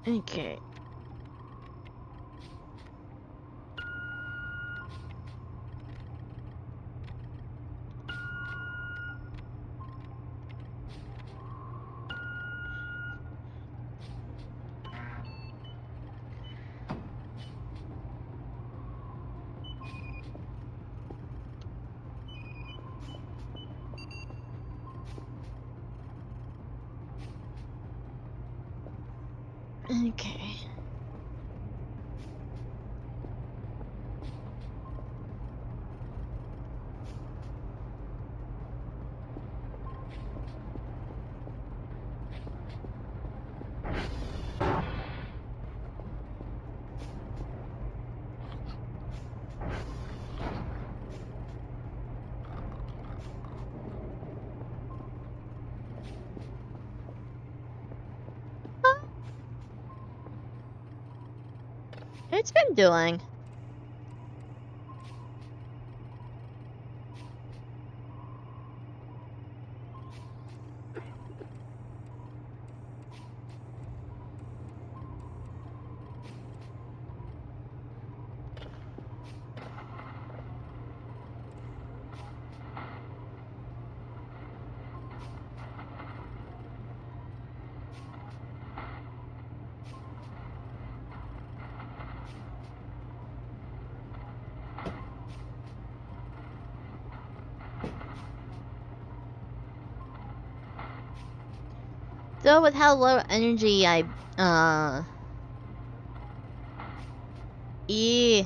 Okay. Okay. It's been doing. Though with how low energy I E.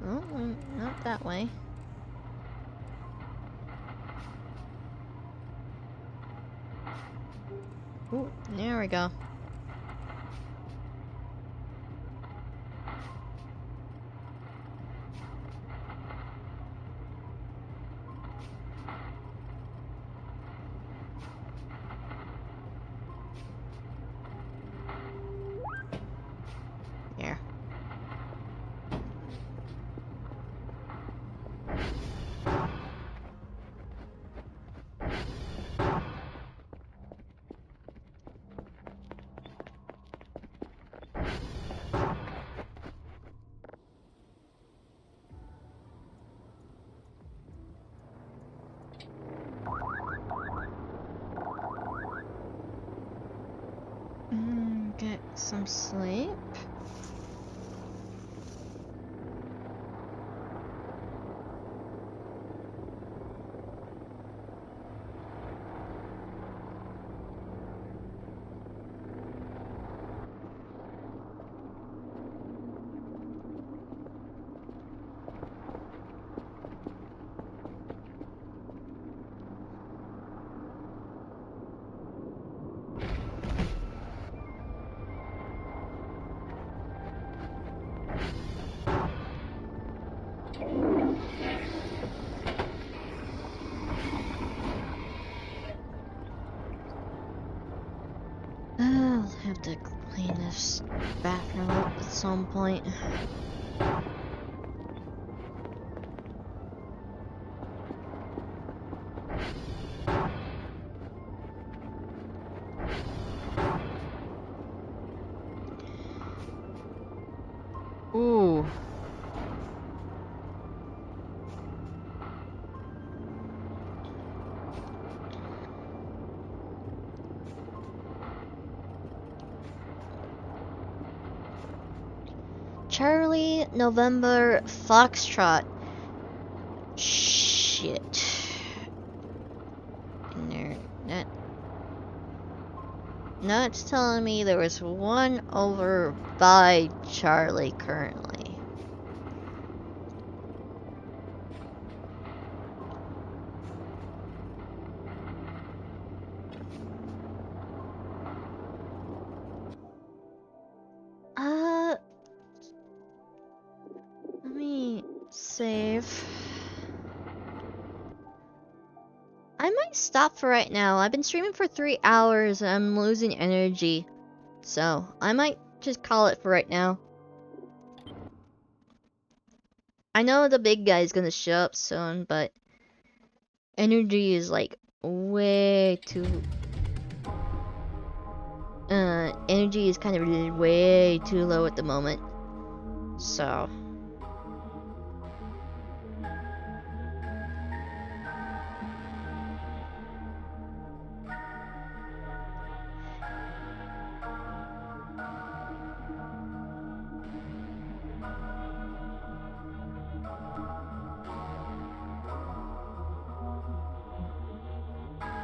Oh, not that way. Ooh, there we go. Here. Get some sleep. I'll have to clean this bathroom up at some point. Ooh. Charlie, November, Foxtrot. Shit. And there, that. Now it's telling me there was one over by Charlie currently. Let me save. I might stop for right now. I've been streaming for 3 hours and I'm losing energy. So, I might just call it for right now. I know the big guy's gonna show up soon, but energy is like way too... energy is kind of way too low at the moment. So...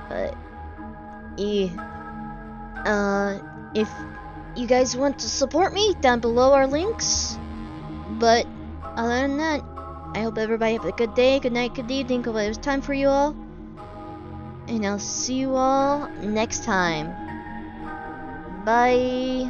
But, if you guys want to support me, down below are links. But, other than that, I hope everybody have a good day, good night, good evening, good whatever time for you all. And I'll see you all next time. Bye.